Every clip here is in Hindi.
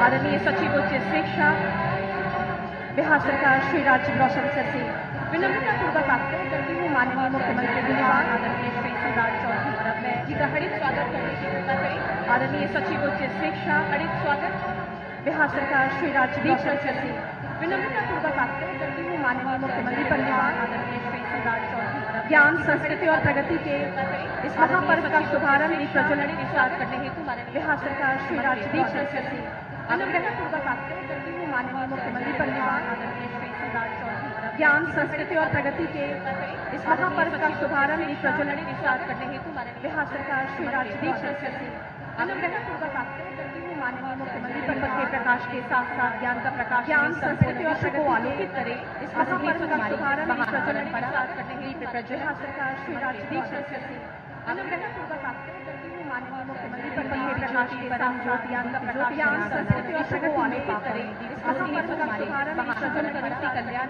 आदरणीय सचिव उच्च शिक्षा बिहार सरकार श्री राजीव रोशन सर से विनम्रतापूर्वक आग्रह करती हूँ माननीय मुख्यमंत्री बिहार आदरणीय श्री सम्राट चौधरी जी का हार्दिक स्वागत करने की कृपा करें। आदरणीय सचिव उच्च शिक्षा हार्दिक स्वागत बिहार सरकार श्री राजीव रोशन सर से विनम्रतापूर्वक आग्रह करती हूँ माननीय मुख्यमंत्री परिवार आदरणीय श्री सम्राट चौधरी ज्ञान संस्कृति और प्रगति के इस महापर्व का शुभारंभ प्रज्वलन के साथ करने हेतु बिहार सरकार श्री राजीव रोशन सर से विनम्रतापूर्वक आग्रह करती हूँ माननीय मुख्यमंत्री परिवार आदरणीय श्री सम्राट चौधरी ज्ञान संस्कृति और प्रगति के इस महापर्व का शुभारंभ प्रज्वलन के साथ करने हेतु बिहार सरकार श्री राजीव रोशन सर से अनुग्रहपूर्वक आग्रह करती हूँ माननीय मुख्यमंत्री परिवार के प्रकाश के साथ साथ ज्ञान का प्रकाश ज्ञान संस्कृति और प्रगति को आलोकित करे इस महापर्व का शुभारंभ प्रज्वलन के साथ करने हेतु बिहार सरकार श्री राजीव रोशन सर से अनुग्रहपूर्वक आग्रह करती हूँ माननीय मुख्यमंत्री परिवार के प्रकाश के साथ साथ ज्ञान का प्रकाश ज्ञान संस्कृति और प्रगति को आलोकित करे इस महापर्व का शुभारंभ प्रज्वलन के साथ कल्याण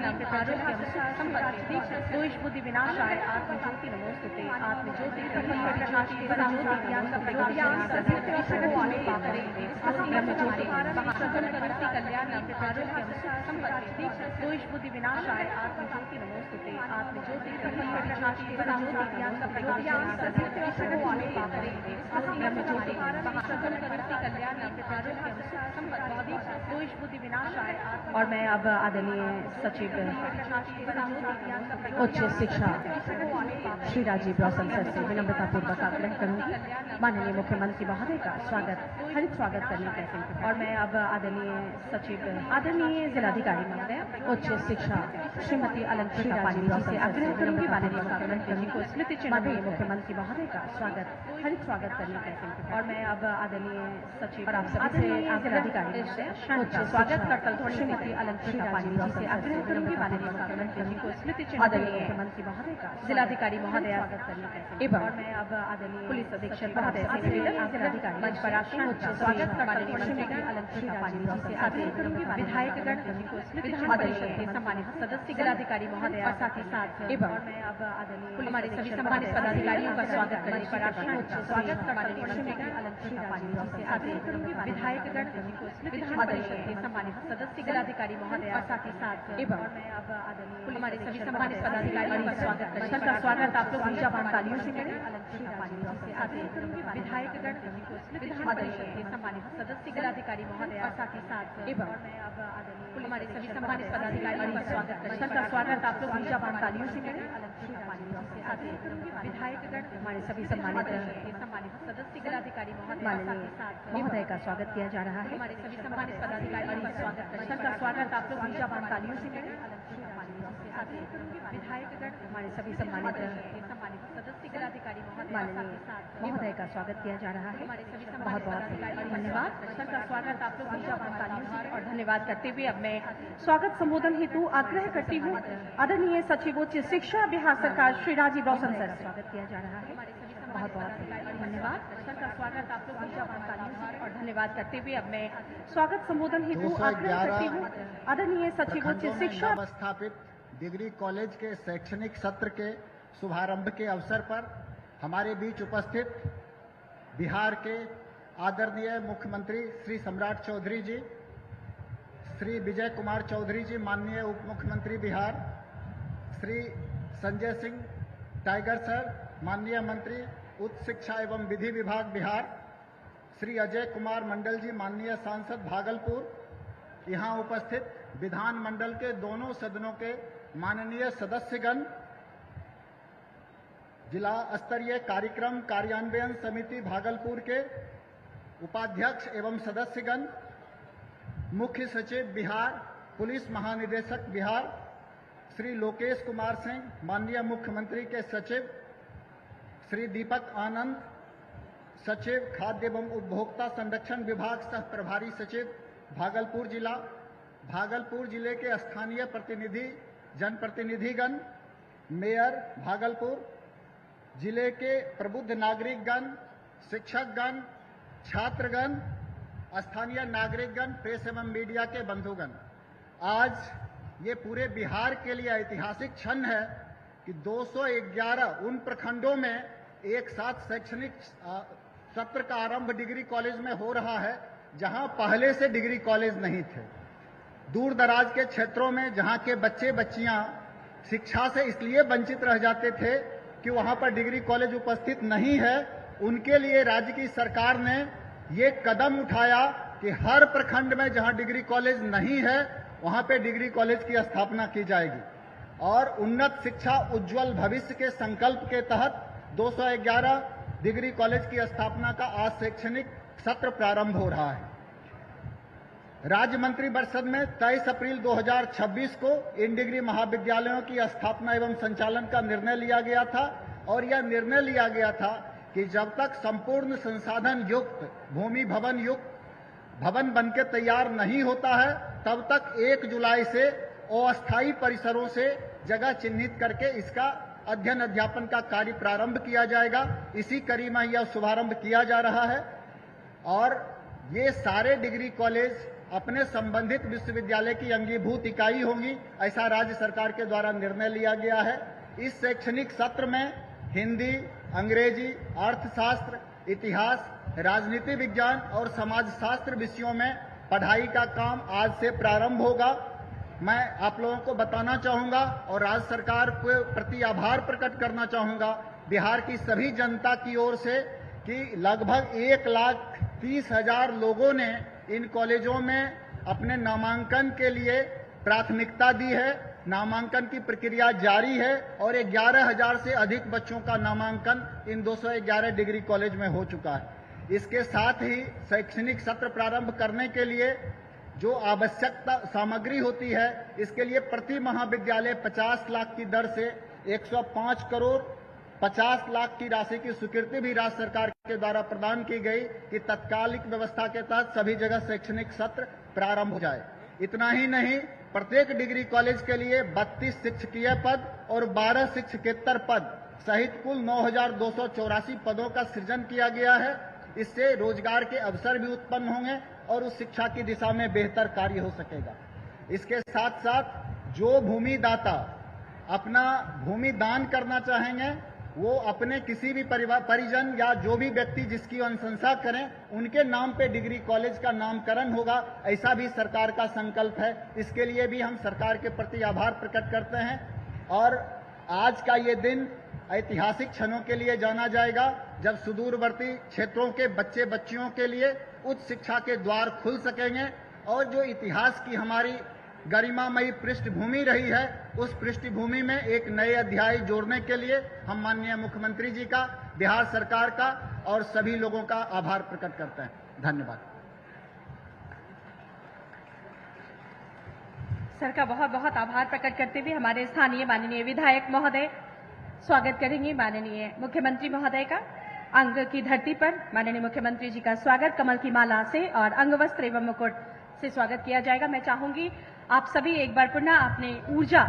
दोष बुद्धि विनाशाय आत्मज्योति नमोस्तुते आत्मज्योति प्रकाश के साथ ज्ञान का प्रकाश ज्ञान संस्कृति और प्रगति को आलोकित करे ब्रह्मज्योति प्रगति कल्याण दोष बुद्धि विनाशाय आत्मज्योति नमोस्तुते आत्मज्योति प्रकाश के साथ ज्ञान का प्रकाश ज्ञान संस्कृति और प्रगति को आलोकित करे ब्रह्मज्योति प्रगति कल्याण दोष बुद्धि विनाशाय। और मैं अब आदरणीय सचिव उच्च शिक्षा श्री राजीव रोशन सर से विनम्रतापूर्वक आग्रह करूंगी माननीय मुख्यमंत्री महोदय का हार्दिक स्वागत करने का। और मैं अब आदरणीय सचिव आदरणीय जिलाधिकारी महोदय उच्च शिक्षा श्रीमती अलंकृता पानी से आग्रह करूंगी माननीय मुख्यमंत्री को स्मृति चिन्ह में मुख्यमंत्री महोदय का हार्दिक स्वागत करने का। और मैं अब आदरणीय सचिव और आप सभी से जिलाधिकारी उच्च स्वागत करता श्रीमती अलंकृता पानी से आग्रह करूंगी माननीय मुख्यमंत्री को स्मृति चिन्ह आदरणीय मुख्यमंत्री महोदय का जिलाधिकारी महोदय स्वागत करने का। एवं और मैं अब आदरणीय पुलिस अधीक्षक महोदय से निवेदन जिलाधिकारी मंच पर आसीन उच्च स्वागत करता श्रीमती अलंकृता पानी से आग्रह करूंगी विधायकगण को स्मृति चिन्ह सम्मानित सदस्य जिलाधिकारी महोदय और साथ ही साथ एवं और मैं अब आदरणीय हमारे सभी सम्मानित पदाधिकारियों का स्वागत करने पर आसीन उच्च स्वागत करता श्रीमती अलंकृता पानी से आग्रह करूंगी विधायकगण को स्मृति चिन्ह सम्मानित सदस्य जिलाधिकारी महोदय और साथ ही साथ एवं और मैं अब आदरणीय हमारे सभी सम्मानित पदाधिकारियों का स्वागत करने सबका स्वागत आप लोग ऊंचा तालियों से करें। अलंकृता पानी से आग्रह करूंगी विधायकगण को स्मृति चिन्ह सम्मानित सदस्य जिलाधिकारी महोदय और साथ ही साथ एवं और मैं अब आदरणीय हमारे सभी सम्मानित पदाधिकारियों का स्वागत करने सबका स्वागत आप लोग ऊंचा तालियों से करें। अलंकृता पानी से आग्रह करूंगी विधायकगण हमारे सभी सम्मानित सदस्य जिलाधिकारी महोदय का स्वागत किया जा रहा है। हमारे सभी सम्मानित पदाधिकारियों का स्वागत करने सबका स्वागत आप लोग ऊंचा तालियों से करें। अलंकृता पानी से आग्रह करूंगी विधायकगण हमारे सभी सम्मानित सदस्य जिलाधिकारी महोदय का स्वागत किया जा रहा है। हमारे सभी बहुत बहुत धन्यवाद। सबका स्वागत आप लोग ऊंचा तालियों से और धन्यवाद करते हुए अब मैं स्वागत संबोधन हेतु आग्रह करती हूँ आदरणीय सचिव उच्च शिक्षा बिहार सरकार श्री राजीव रोशन सर स्वागत किया जा रहा है। बहुत बहुत धन्यवाद। सबका स्वागत आप लोग ऊंचा तालियों से और धन्यवाद करते हुए अब मैं स्वागत संबोधन हेतु आग्रह करती हूँ आदरणीय सचिव उच्च शिक्षा स्थापित डिग्री कॉलेज के शैक्षणिक सत्र के शुभारंभ के अवसर पर हमारे बीच उपस्थित बिहार के आदरणीय मुख्यमंत्री श्री सम्राट चौधरी जी, श्री विजय कुमार चौधरी जी माननीय उप मुख्यमंत्री बिहार, श्री संजय सिंह टाइगर सर माननीय मंत्री उच्च शिक्षा एवं विधि विभाग बिहार, श्री अजय कुमार मंडल जी माननीय सांसद भागलपुर, यहाँ उपस्थित विधानमंडल के दोनों सदनों के माननीय सदस्यगण, जिला स्तरीय कार्यक्रम कार्यान्वयन समिति भागलपुर के उपाध्यक्ष एवं सदस्यगण, मुख्य सचिव बिहार, पुलिस महानिदेशक बिहार श्री लोकेश कुमार सिंह, माननीय मुख्यमंत्री के सचिव श्री दीपक आनंद, सचिव खाद्य एवं उपभोक्ता संरक्षण विभाग सह प्रभारी सचिव भागलपुर जिला, भागलपुर जिले के स्थानीय प्रतिनिधि जनप्रतिनिधिगण, मेयर भागलपुर, जिले के प्रबुद्ध नागरिकगण, शिक्षकगण, छात्रगण, स्थानीय नागरिकगण, प्रेस एवं मीडिया के बंधुगण, आज ये पूरे बिहार के लिए ऐतिहासिक क्षण है कि 211 उन प्रखंडों में एक साथ शैक्षणिक सत्र का आरंभ डिग्री कॉलेज में हो रहा है, जहां पहले से डिग्री कॉलेज नहीं थे। दूर दराज के क्षेत्रों में जहां के बच्चे बच्चियां शिक्षा से इसलिए वंचित रह जाते थे कि वहां पर डिग्री कॉलेज उपस्थित नहीं है, उनके लिए राज्य की सरकार ने ये कदम उठाया कि हर प्रखंड में जहां डिग्री कॉलेज नहीं है वहां पे डिग्री कॉलेज की स्थापना की जाएगी। और उन्नत शिक्षा उज्जवल भविष्य के संकल्प के तहत 211 डिग्री कॉलेज की स्थापना का आज शैक्षणिक सत्र प्रारंभ हो रहा है। राज्य मंत्रिपरिषद में 23 अप्रैल 2026 को इन डिग्री महाविद्यालयों की स्थापना एवं संचालन का निर्णय लिया गया था और यह निर्णय लिया गया था कि जब तक संपूर्ण संसाधन युक्त भूमि भवन युक्त भवन बनके तैयार नहीं होता है तब तक 1 जुलाई से अस्थायी परिसरों से जगह चिन्हित करके इसका अध्ययन अध्यापन का कार्य प्रारंभ किया जाएगा। इसी कड़ी में यह शुभारंभ किया जा रहा है और ये सारे डिग्री कॉलेज अपने संबंधित विश्वविद्यालय की अंगीभूत इकाई होंगी, ऐसा राज्य सरकार के द्वारा निर्णय लिया गया है। इस शैक्षणिक सत्र में हिंदी, अंग्रेजी, अर्थशास्त्र, इतिहास, राजनीति विज्ञान और समाजशास्त्र विषयों में पढ़ाई का काम आज से प्रारंभ होगा। मैं आप लोगों को बताना चाहूंगा और राज्य सरकार के प्रति आभार प्रकट करना चाहूंगा बिहार की सभी जनता की ओर से कि लगभग 1,30,000 लोगों ने इन कॉलेजों में अपने नामांकन के लिए प्राथमिकता दी है। नामांकन की प्रक्रिया जारी है और 11,000 से अधिक बच्चों का नामांकन इन 211 डिग्री कॉलेज में हो चुका है। इसके साथ ही शैक्षणिक सत्र प्रारंभ करने के लिए जो आवश्यकता सामग्री होती है, इसके लिए प्रति महाविद्यालय 50 लाख की दर से 105 करोड़ 50 लाख की राशि की स्वीकृति भी राज्य सरकार के द्वारा प्रदान की गई कि तत्कालिक व्यवस्था के तहत सभी जगह शैक्षणिक सत्र प्रारंभ हो जाए। इतना ही नहीं, प्रत्येक डिग्री कॉलेज के लिए 32 शिक्षकीय पद और 12 शिक्षकेतर पद सहित कुल 9,284 पदों का सृजन किया गया है। इससे रोजगार के अवसर भी उत्पन्न होंगे और उस शिक्षा की दिशा में बेहतर कार्य हो सकेगा। इसके साथ साथ जो भूमिदाता अपना भूमि दान करना चाहेंगे वो अपने किसी भी परिजन या जो भी व्यक्ति जिसकी अनुशंसा करें उनके नाम पे डिग्री कॉलेज का नामकरण होगा, ऐसा भी सरकार का संकल्प है। इसके लिए भी हम सरकार के प्रति आभार प्रकट करते हैं और आज का ये दिन ऐतिहासिक क्षणों के लिए जाना जाएगा जब सुदूरवर्ती क्षेत्रों के बच्चे बच्चियों के लिए उच्च शिक्षा के द्वार खुल सकेंगे और जो इतिहास की हमारी गरिमामयी पृष्ठभूमि रही है उस पृष्ठभूमि में एक नए अध्याय जोड़ने के लिए हम माननीय मुख्यमंत्री जी का, बिहार सरकार का और सभी लोगों का आभार प्रकट करते हैं। धन्यवाद। सर का बहुत बहुत आभार प्रकट करते हुए हमारे स्थानीय माननीय विधायक महोदय स्वागत करेंगे माननीय मुख्यमंत्री महोदय का। अंग की धरती पर माननीय मुख्यमंत्री जी का स्वागत कमल की माला से और अंगवस्त्र एवं मुकुट से स्वागत किया जाएगा। मैं चाहूंगी आप सभी एक बार पुनः अपने ऊर्जा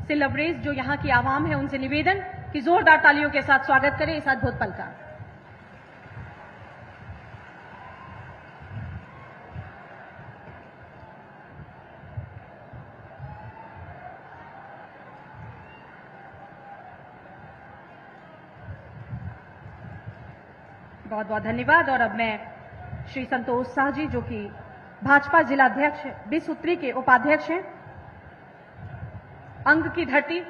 से लबरेज जो यहाँ की आवाम है उनसे निवेदन कि जोरदार तालियों के साथ स्वागत करें इस अद्भुत पल का। बहुत बहुत धन्यवाद। और अब मैं श्री संतोष शाह जी जो कि भाजपा जिलाध्यक्ष बिसूत्री के उपाध्यक्ष हैं, अंग की धरती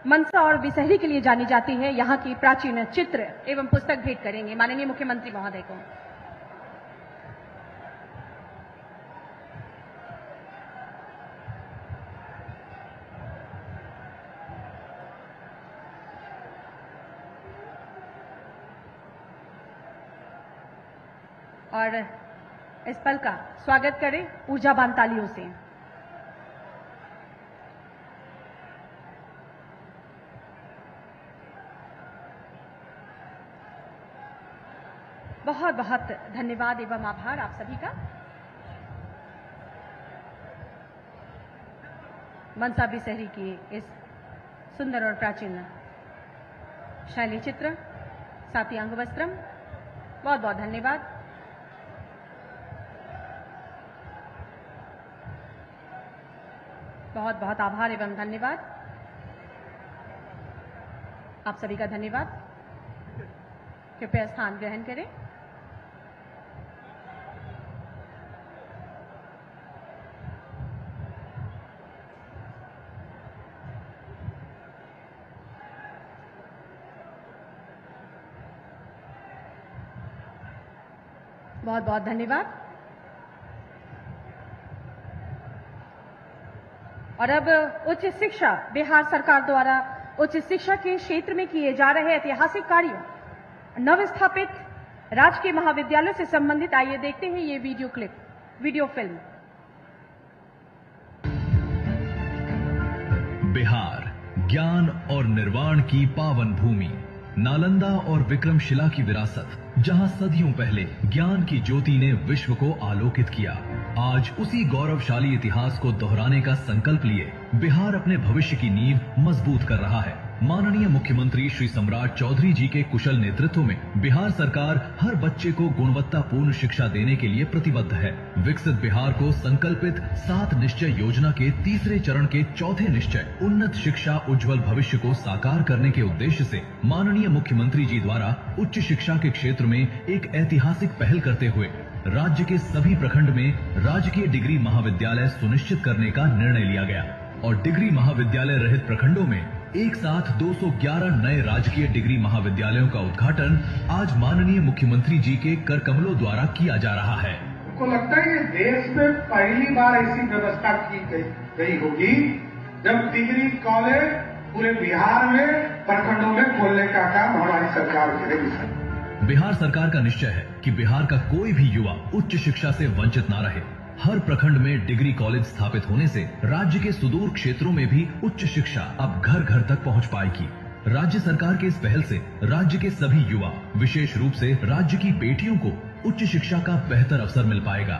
मनसा और बिसहरी के लिए जानी जाती है, यहाँ की प्राचीन चित्र एवं पुस्तक भेंट करेंगे माननीय मुख्यमंत्री महोदय को। और इस पल का स्वागत करें ऊर्जावान तालियों से। बहुत बहुत धन्यवाद एवं आभार आप सभी का। मनसा बिसहरी की इस सुंदर और प्राचीन शैली चित्र साथ ही अंगवस्त्रम, बहुत बहुत धन्यवाद। बहुत बहुत आभार एवं धन्यवाद आप सभी का। धन्यवाद। कृपया स्थान ग्रहण करें। बहुत बहुत धन्यवाद। और अब उच्च शिक्षा, बिहार सरकार द्वारा उच्च शिक्षा के क्षेत्र में किए जा रहे ऐतिहासिक कार्यों, नवस्थापित राजकीय महाविद्यालय से संबंधित आइए देखते हैं ये वीडियो फिल्म। बिहार ज्ञान और निर्वाण की पावन भूमि, नालंदा और विक्रमशिला की विरासत, जहां सदियों पहले ज्ञान की ज्योति ने विश्व को आलोकित किया। आज उसी गौरवशाली इतिहास को दोहराने का संकल्प लिए बिहार अपने भविष्य की नींव मजबूत कर रहा है। माननीय मुख्यमंत्री श्री सम्राट चौधरी जी के कुशल नेतृत्व में बिहार सरकार हर बच्चे को गुणवत्तापूर्ण शिक्षा देने के लिए प्रतिबद्ध है। विकसित बिहार को संकल्पित 7 निश्चय योजना के तीसरे चरण के चौथे निश्चय उन्नत शिक्षा उज्जवल भविष्य को साकार करने के उद्देश्य से माननीय मुख्यमंत्री जी द्वारा उच्च शिक्षा के क्षेत्र में एक ऐतिहासिक पहल करते हुए राज्य के सभी प्रखंड में राजकीय डिग्री महाविद्यालय सुनिश्चित करने का निर्णय लिया गया और डिग्री महाविद्यालय रहित प्रखंडों में एक साथ 211 नए राजकीय डिग्री महाविद्यालयों का उद्घाटन आज माननीय मुख्यमंत्री जी के कर कमलों द्वारा किया जा रहा है। को लगता है कि देश में पहली बार ऐसी व्यवस्था की गई होगी जब डिग्री कॉलेज पूरे बिहार में प्रखंडों में खोलने का काम हमारी सरकार करेगी। बिहार सरकार का निश्चय है कि बिहार का कोई भी युवा उच्च शिक्षा से वंचित न रहे। हर प्रखंड में डिग्री कॉलेज स्थापित होने से राज्य के सुदूर क्षेत्रों में भी उच्च शिक्षा अब घर घर तक पहुंच पाएगी। राज्य सरकार के इस पहल से राज्य के सभी युवा, विशेष रूप से राज्य की बेटियों को उच्च शिक्षा का बेहतर अवसर मिल पाएगा।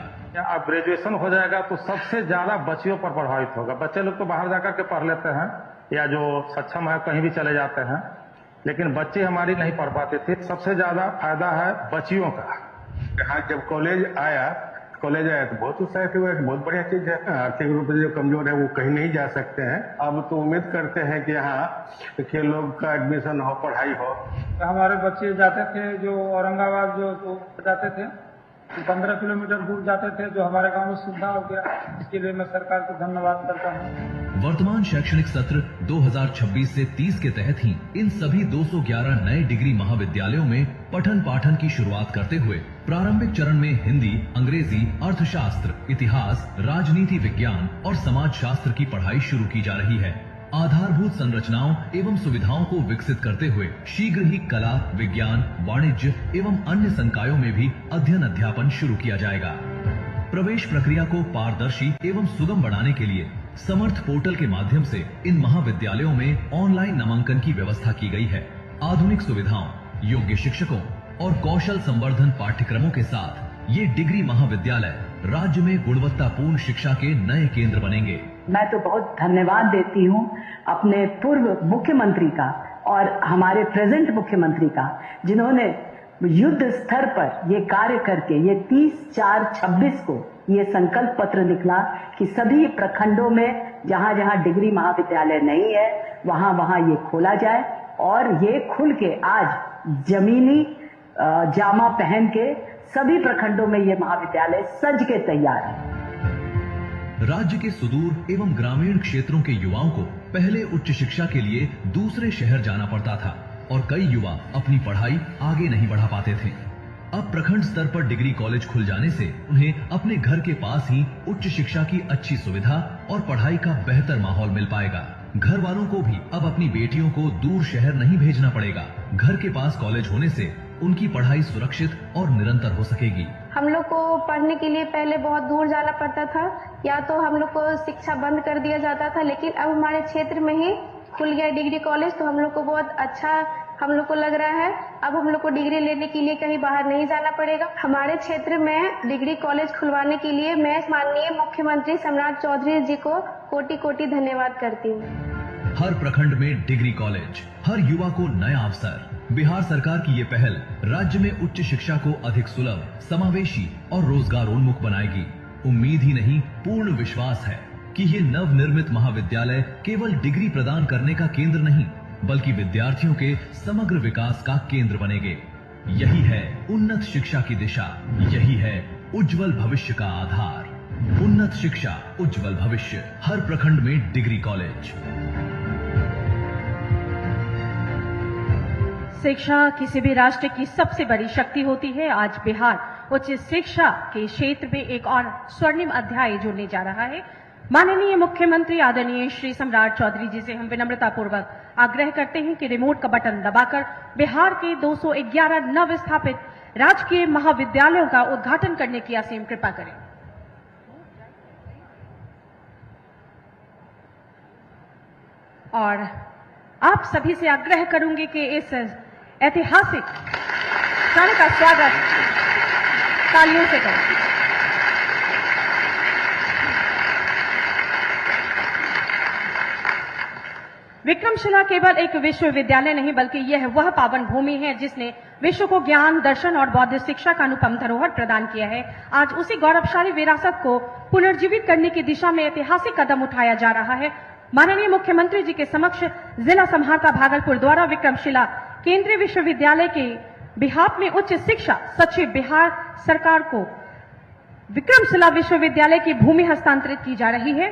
अब ग्रेजुएशन हो जाएगा तो सबसे ज्यादा बच्चियों पर प्रभावित होगा। बच्चे लोग तो बाहर जाकर के पढ़ लेते हैं या जो सक्षम है कहीं भी चले जाते हैं, लेकिन बच्चे हमारी नहीं पढ़ पाते थे। सबसे ज्यादा फायदा है बच्चियों का। यहाँ जब कॉलेज आया तो बहुत उत्साहित हुआ, बहुत बढ़िया चीज है। आर्थिक रूप से जो कमजोर है वो कहीं नहीं जा सकते हैं। अब तो उम्मीद करते हैं कि यहाँ के लोग का एडमिशन हो, पढ़ाई हो। हमारे बच्चे जाते थे जो औरंगाबाद जो जाते थे 15 किलोमीटर दूर जाते थे, जो हमारे गांव में सुविधा हो गया। इसके लिए मैं सरकार को धन्यवाद करता हूँ। वर्तमान शैक्षणिक सत्र 2026 से 30 के तहत ही इन सभी 211 नए डिग्री महाविद्यालयों में पठन पाठन की शुरुआत करते हुए प्रारंभिक चरण में हिंदी, अंग्रेजी, अर्थशास्त्र, इतिहास, राजनीति विज्ञान और समाज शास्त्र की पढ़ाई शुरू की जा रही है। आधारभूत संरचनाओं एवं सुविधाओं को विकसित करते हुए शीघ्र ही कला, विज्ञान, वाणिज्य एवं अन्य संकायों में भी अध्ययन अध्यापन शुरू किया जाएगा। प्रवेश प्रक्रिया को पारदर्शी एवं सुगम बनाने के लिए समर्थ पोर्टल के माध्यम से इन महाविद्यालयों में ऑनलाइन नामांकन की व्यवस्था की गई है। आधुनिक सुविधाओं, योग्य शिक्षकों और कौशल संवर्धन पाठ्यक्रमों के साथ ये डिग्री महाविद्यालय राज्य में गुणवत्तापूर्ण शिक्षा के नए केंद्र बनेंगे। मैं तो बहुत धन्यवाद देती हूँ अपने पूर्व मुख्यमंत्री का और हमारे प्रेजेंट मुख्यमंत्री का, जिन्होंने युद्ध स्तर पर ये कार्य करके ये 30/4/26 को ये संकल्प पत्र निकला कि सभी प्रखंडों में जहाँ जहाँ डिग्री महाविद्यालय नहीं है वहाँ वहाँ ये खोला जाए और ये खुल के आज जमीनी जामा पहन के सभी प्रखंडों में ये महाविद्यालय सज के तैयार है। राज्य के सुदूर एवं ग्रामीण क्षेत्रों के युवाओं को पहले उच्च शिक्षा के लिए दूसरे शहर जाना पड़ता था और कई युवा अपनी पढ़ाई आगे नहीं बढ़ा पाते थे। अब प्रखंड स्तर पर डिग्री कॉलेज खुल जाने से उन्हें अपने घर के पास ही उच्च शिक्षा की अच्छी सुविधा और पढ़ाई का बेहतर माहौल मिल पाएगा। घर वालों को भी अब अपनी बेटियों को दूर शहर नहीं भेजना पड़ेगा। घर के पास कॉलेज होने से उनकी पढ़ाई सुरक्षित और निरंतर हो सकेगी। हम लोग को पढ़ने के लिए पहले बहुत दूर जाना पड़ता था, या तो हम लोग को शिक्षा बंद कर दिया जाता था, लेकिन अब हमारे क्षेत्र में ही खुल गया डिग्री कॉलेज, तो हम लोग को बहुत अच्छा हम लोग को लग रहा है। अब हम लोग को डिग्री लेने के लिए कहीं बाहर नहीं जाना पड़ेगा। हमारे क्षेत्र में डिग्री कॉलेज खुलवाने के लिए मैं माननीय मुख्यमंत्री सम्राट चौधरी जी को कोटि कोटि धन्यवाद करती हूँ। हर प्रखंड में डिग्री कॉलेज, हर युवा को नया अवसर। बिहार सरकार की ये पहल राज्य में उच्च शिक्षा को अधिक सुलभ, समावेशी और रोजगारोन्मुख बनाएगी। उम्मीद ही नहीं, पूर्ण विश्वास है कि ये नवनिर्मित महाविद्यालय केवल डिग्री प्रदान करने का केंद्र नहीं, बल्कि विद्यार्थियों के समग्र विकास का केंद्र बनेंगे। यही है उन्नत शिक्षा की दिशा, यही है उज्जवल भविष्य का आधार। उन्नत शिक्षा, उज्जवल भविष्य, हर प्रखंड में डिग्री कॉलेज। शिक्षा किसी भी राष्ट्र की सबसे बड़ी शक्ति होती है। आज बिहार उच्च शिक्षा के क्षेत्र में एक और स्वर्णिम अध्याय जुड़ने जा रहा है। माननीय मुख्यमंत्री आदरणीय श्री सम्राट चौधरी जी से हम विनम्रतापूर्वक आग्रह करते हैं कि रिमोट का बटन दबाकर बिहार के 211 नव स्थापित राजकीय महाविद्यालयों का उद्घाटन करने की असीम कृपा करें। और आप सभी से आग्रह करूंगी कि इस ऐतिहासिक क्षण का स्वागत तालियों से करें। विक्रमशिला केवल एक विश्वविद्यालय नहीं बल्कि यह वह पावन भूमि है जिसने विश्व को ज्ञान, दर्शन और बौद्ध शिक्षा का अनुपम धरोहर प्रदान किया है। आज उसी गौरवशाली विरासत को पुनर्जीवित करने की दिशा में ऐतिहासिक कदम उठाया जा रहा है। माननीय मुख्यमंत्री जी के समक्ष जिला समाहर्ता भागलपुर द्वारा विक्रमशिला केंद्रीय विश्वविद्यालय के बिहाफ में उच्च शिक्षा सचिव बिहार सरकार को विक्रमशिला विश्वविद्यालय की भूमि हस्तांतरित की जा रही है।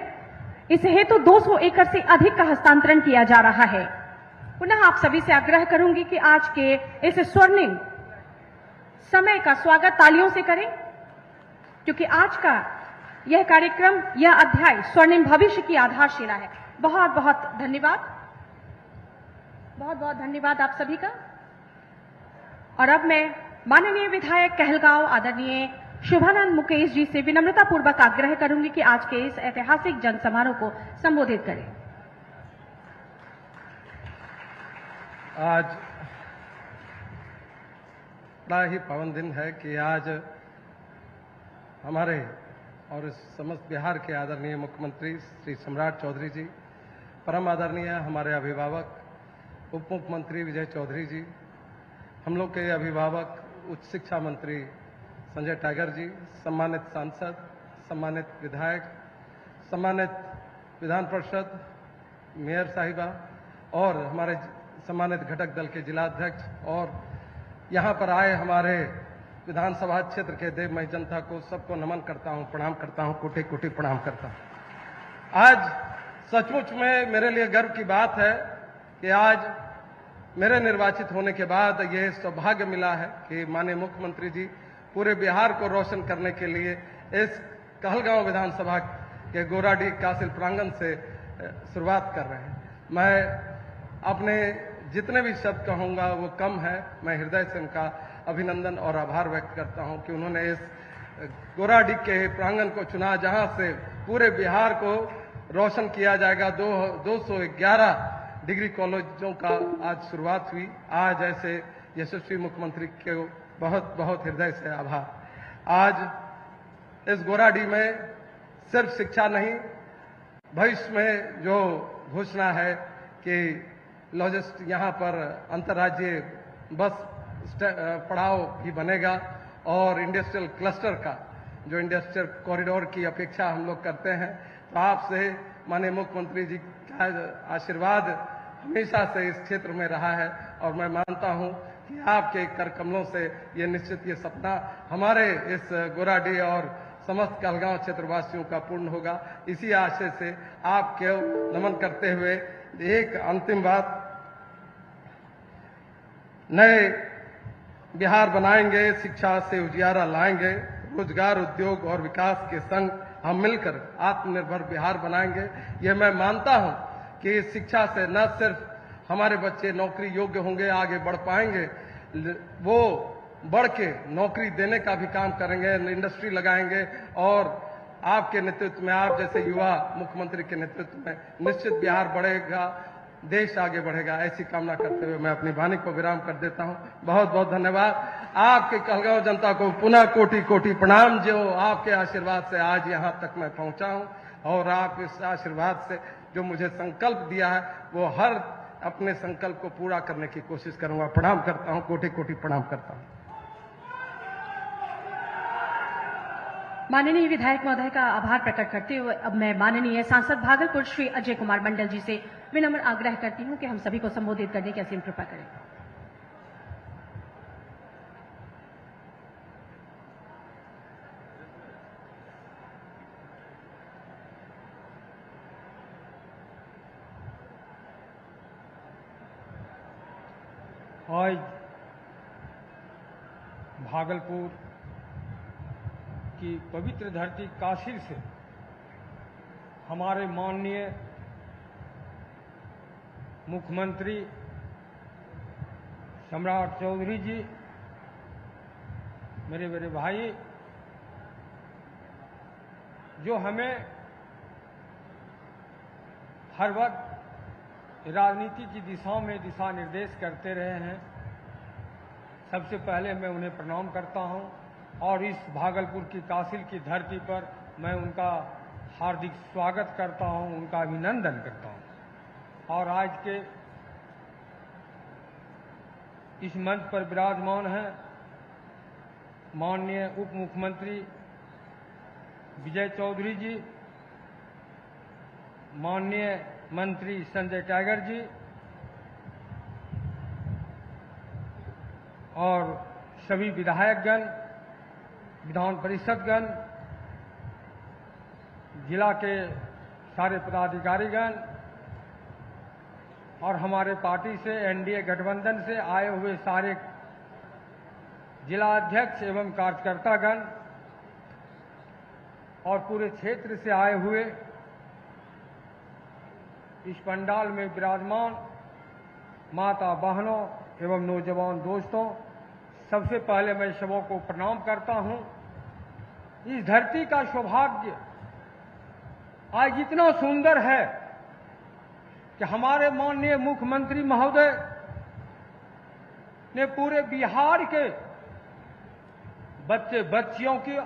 इस हेतु 200 एकड़ से अधिक का हस्तांतरण किया जा रहा है। पुनः आप सभी से आग्रह करूंगी कि आज के इस स्वर्णिम समय का स्वागत तालियों से करें, क्योंकि आज का यह कार्यक्रम, यह अध्याय स्वर्णिम भविष्य की आधारशिला है। बहुत बहुत धन्यवाद, बहुत बहुत धन्यवाद आप सभी का। और अब मैं माननीय विधायक कहलगांव आदरणीय शुभानंद मुकेश जी से विनम्रतापूर्वक आग्रह करूंगी कि आज के इस ऐतिहासिक जन समारोह को संबोधित करें। आज बड़ा ही पावन दिन है कि आज हमारे और इस समस्त बिहार के आदरणीय मुख्यमंत्री श्री सम्राट चौधरी जी, परम आदरणीय हमारे अभिभावक उप मुख्यमंत्री विजय चौधरी जी, हम लोग के अभिभावक उच्च शिक्षा मंत्री संजय टाइगर जी, सम्मानित सांसद, सम्मानित विधायक, सम्मानित विधान परिषद, मेयर साहिबा और हमारे सम्मानित घटक दल के जिलाध्यक्ष और यहाँ पर आए हमारे विधानसभा क्षेत्र के देवमय जनता को सबको नमन करता हूँ, प्रणाम करता हूँ, कोटि कोटि प्रणाम करता हूँ। आज सचमुच में मेरे लिए गर्व की बात है कि आज मेरे निर्वाचित होने के बाद ये सौभाग्य मिला है कि माननीय मुख्यमंत्री जी पूरे बिहार को रोशन करने के लिए इस कहलगांव विधानसभा के गोराडीह कासिल प्रांगण से शुरुआत कर रहे हैं। मैं अपने जितने भी शब्द कहूंगा वो कम है। मैं हृदय से उनका अभिनंदन और आभार व्यक्त करता हूं कि उन्होंने इस गोराडीह के प्रांगण को चुना, जहां से पूरे बिहार को रोशन किया जाएगा। 211 डिग्री कॉलेजों का आज शुरुआत हुई। आज ऐसे यशस्वी मुख्यमंत्री के बहुत बहुत हृदय से आभार। आज इस गोराडीह में सिर्फ शिक्षा नहीं, भविष्य में जो घोषणा है कि यहाँ पर अंतर्राज्यीय बस पड़ाव भी बनेगा और इंडस्ट्रियल क्लस्टर का जो इंडस्ट्रियल कॉरिडोर की अपेक्षा हम लोग करते हैं। तो आपसे माननीय मुख्यमंत्री जी का आशीर्वाद हमेशा से इस क्षेत्र में रहा है और मैं मानता हूं कि आपके कर कमलों से ये निश्चित ये सपना हमारे इस गोराडीह और समस्त कहलगांव क्षेत्रवासियों का पूर्ण होगा। इसी आशय से आपको नमन करते हुए एक अंतिम बात, नए बिहार बनाएंगे, शिक्षा से उजियारा लाएंगे, रोजगार, उद्योग और विकास के संग हम मिलकर आत्मनिर्भर बिहार बनाएंगे। ये मैं मानता हूं कि शिक्षा से न सिर्फ हमारे बच्चे नौकरी योग्य होंगे, आगे बढ़ पाएंगे, वो बढ़ के नौकरी देने का भी काम करेंगे, इंडस्ट्री लगाएंगे और आपके नेतृत्व में, आप जैसे युवा मुख्यमंत्री के नेतृत्व में निश्चित बिहार बढ़ेगा, देश आगे बढ़ेगा। ऐसी कामना करते हुए मैं अपनी वाणी को विराम कर देता हूं। बहुत बहुत धन्यवाद। आपके कहलगांव जनता को पुनः कोटि कोटि प्रणाम, जो आपके आशीर्वाद से आज यहां तक मैं पहुंचा हूं और आप इस आशीर्वाद से जो मुझे संकल्प दिया है वो हर अपने संकल्प को पूरा करने की कोशिश करूंगा। प्रणाम करता हूं, कोटि कोटि प्रणाम करता हूं। माननीय विधायक महोदय का आभार प्रकट करते हुए अब मैं माननीय सांसद भागलपुर श्री अजय कुमार मंडल जी से विनम्र आग्रह करती हूं कि हम सभी को संबोधित करने की असीम कृपा करें। आज भागलपुर की पवित्र धरती काशी से हमारे माननीय मुख्यमंत्री सम्राट चौधरी जी, मेरे बड़े भाई, जो हमें हर वक्त राजनीति की दिशा में दिशा निर्देश करते रहे हैं, सबसे पहले मैं उन्हें प्रणाम करता हूं और इस भागलपुर की कासिल की धरती पर मैं उनका हार्दिक स्वागत करता हूं, उनका अभिनंदन करता हूं। और आज के इस मंच पर विराजमान हैं माननीय उप मुख्यमंत्री विजय चौधरी जी, माननीय मंत्री संजय टाइगर जी और सभी विधायकगण, विधान परिषदगण, जिला के सारे पदाधिकारीगण और हमारे पार्टी से एनडीए गठबंधन से आए हुए सारे जिला अध्यक्ष एवं कार्यकर्तागण और पूरे क्षेत्र से आए हुए इस पंडाल में विराजमान माता बहनों एवं नौजवान दोस्तों, सबसे पहले मैं सबों को प्रणाम करता हूं। इस धरती का सौभाग्य आज इतना सुंदर है कि हमारे माननीय मुख्यमंत्री महोदय ने पूरे बिहार के बच्चे बच्चियों की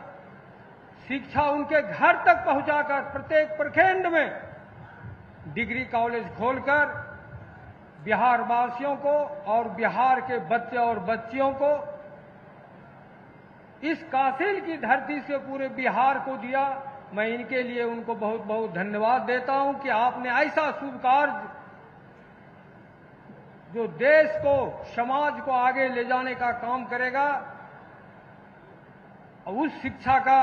शिक्षा उनके घर तक पहुंचाकर प्रत्येक प्रखंड में डिग्री कॉलेज खोलकर बिहार वासियों को और बिहार के बच्चे और बच्चियों को इस कासिल की धरती से पूरे बिहार को दिया। मैं इनके लिए उनको बहुत बहुत धन्यवाद देता हूं कि आपने ऐसा शुभ कार्य जो देश को, समाज को आगे ले जाने का काम करेगा, उस शिक्षा का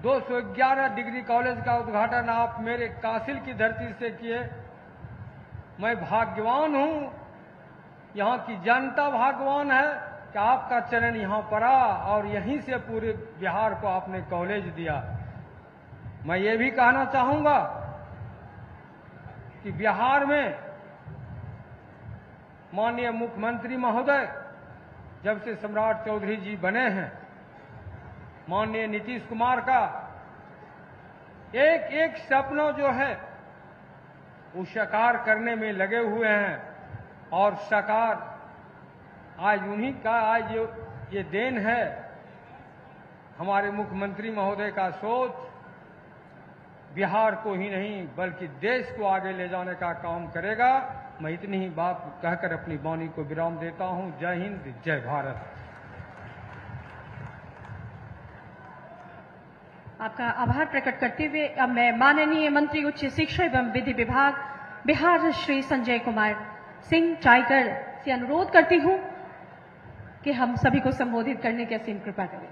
211 डिग्री कॉलेज का उद्घाटन आप मेरे कासिल की धरती से किए। मैं भाग्यवान हूं, यहां की जनता भाग्यवान है कि आपका चरण यहां पड़ा और यहीं से पूरे बिहार को आपने कॉलेज दिया। मैं ये भी कहना चाहूंगा कि बिहार में माननीय मुख्यमंत्री महोदय जब से सम्राट चौधरी जी बने हैं, माननीय नीतीश कुमार का एक एक सपना जो है वो साकार करने में लगे हुए हैं और साकार आज उन्हीं का आज ये देन है। हमारे मुख्यमंत्री महोदय का सोच बिहार को ही नहीं बल्कि देश को आगे ले जाने का काम करेगा। मैं इतनी ही बात कहकर अपनी वाणी को विराम देता हूं। जय हिंद, जय भारत। आपका आभार प्रकट करते हुए अब मैं माननीय मंत्री उच्च शिक्षा एवं विधि विभाग बिहार श्री संजय कुमार सिंह टाइगर से अनुरोध करती हूं कि हम सभी को संबोधित करने की असीम कृपा करें।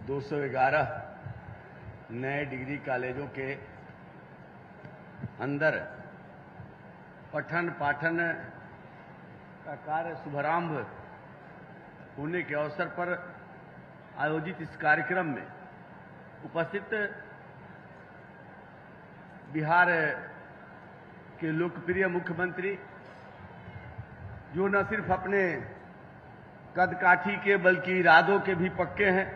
दो 211 नए डिग्री कॉलेजों के अंदर पठन पाठन का कार्य शुभारंभ होने के अवसर पर आयोजित इस कार्यक्रम में उपस्थित बिहार के लोकप्रिय मुख्यमंत्री, जो न सिर्फ अपने कदकाठी के बल्कि इरादों के भी पक्के हैं,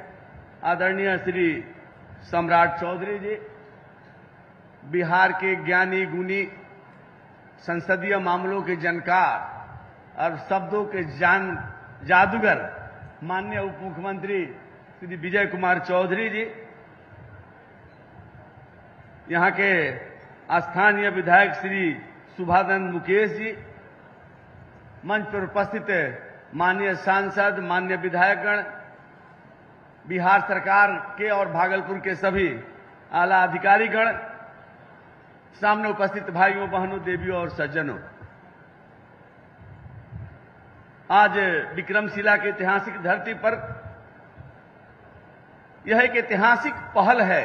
आदरणीय श्री सम्राट चौधरी जी, बिहार के ज्ञानी गुणी, संसदीय मामलों के जानकार और शब्दों के जादूगर माननीय उप मुख्यमंत्री श्री विजय कुमार चौधरी जी, यहां के स्थानीय विधायक श्री सुभानंद मुकेश जी, मंच पर उपस्थित माननीय सांसद, माननीय विधायकगण, बिहार सरकार के और भागलपुर के सभी आला अधिकारीगण, सामने उपस्थित भाइयों बहनों, देवियों और सज्जनों, आज विक्रमशिला के ऐतिहासिक धरती पर यह एक ऐतिहासिक पहल है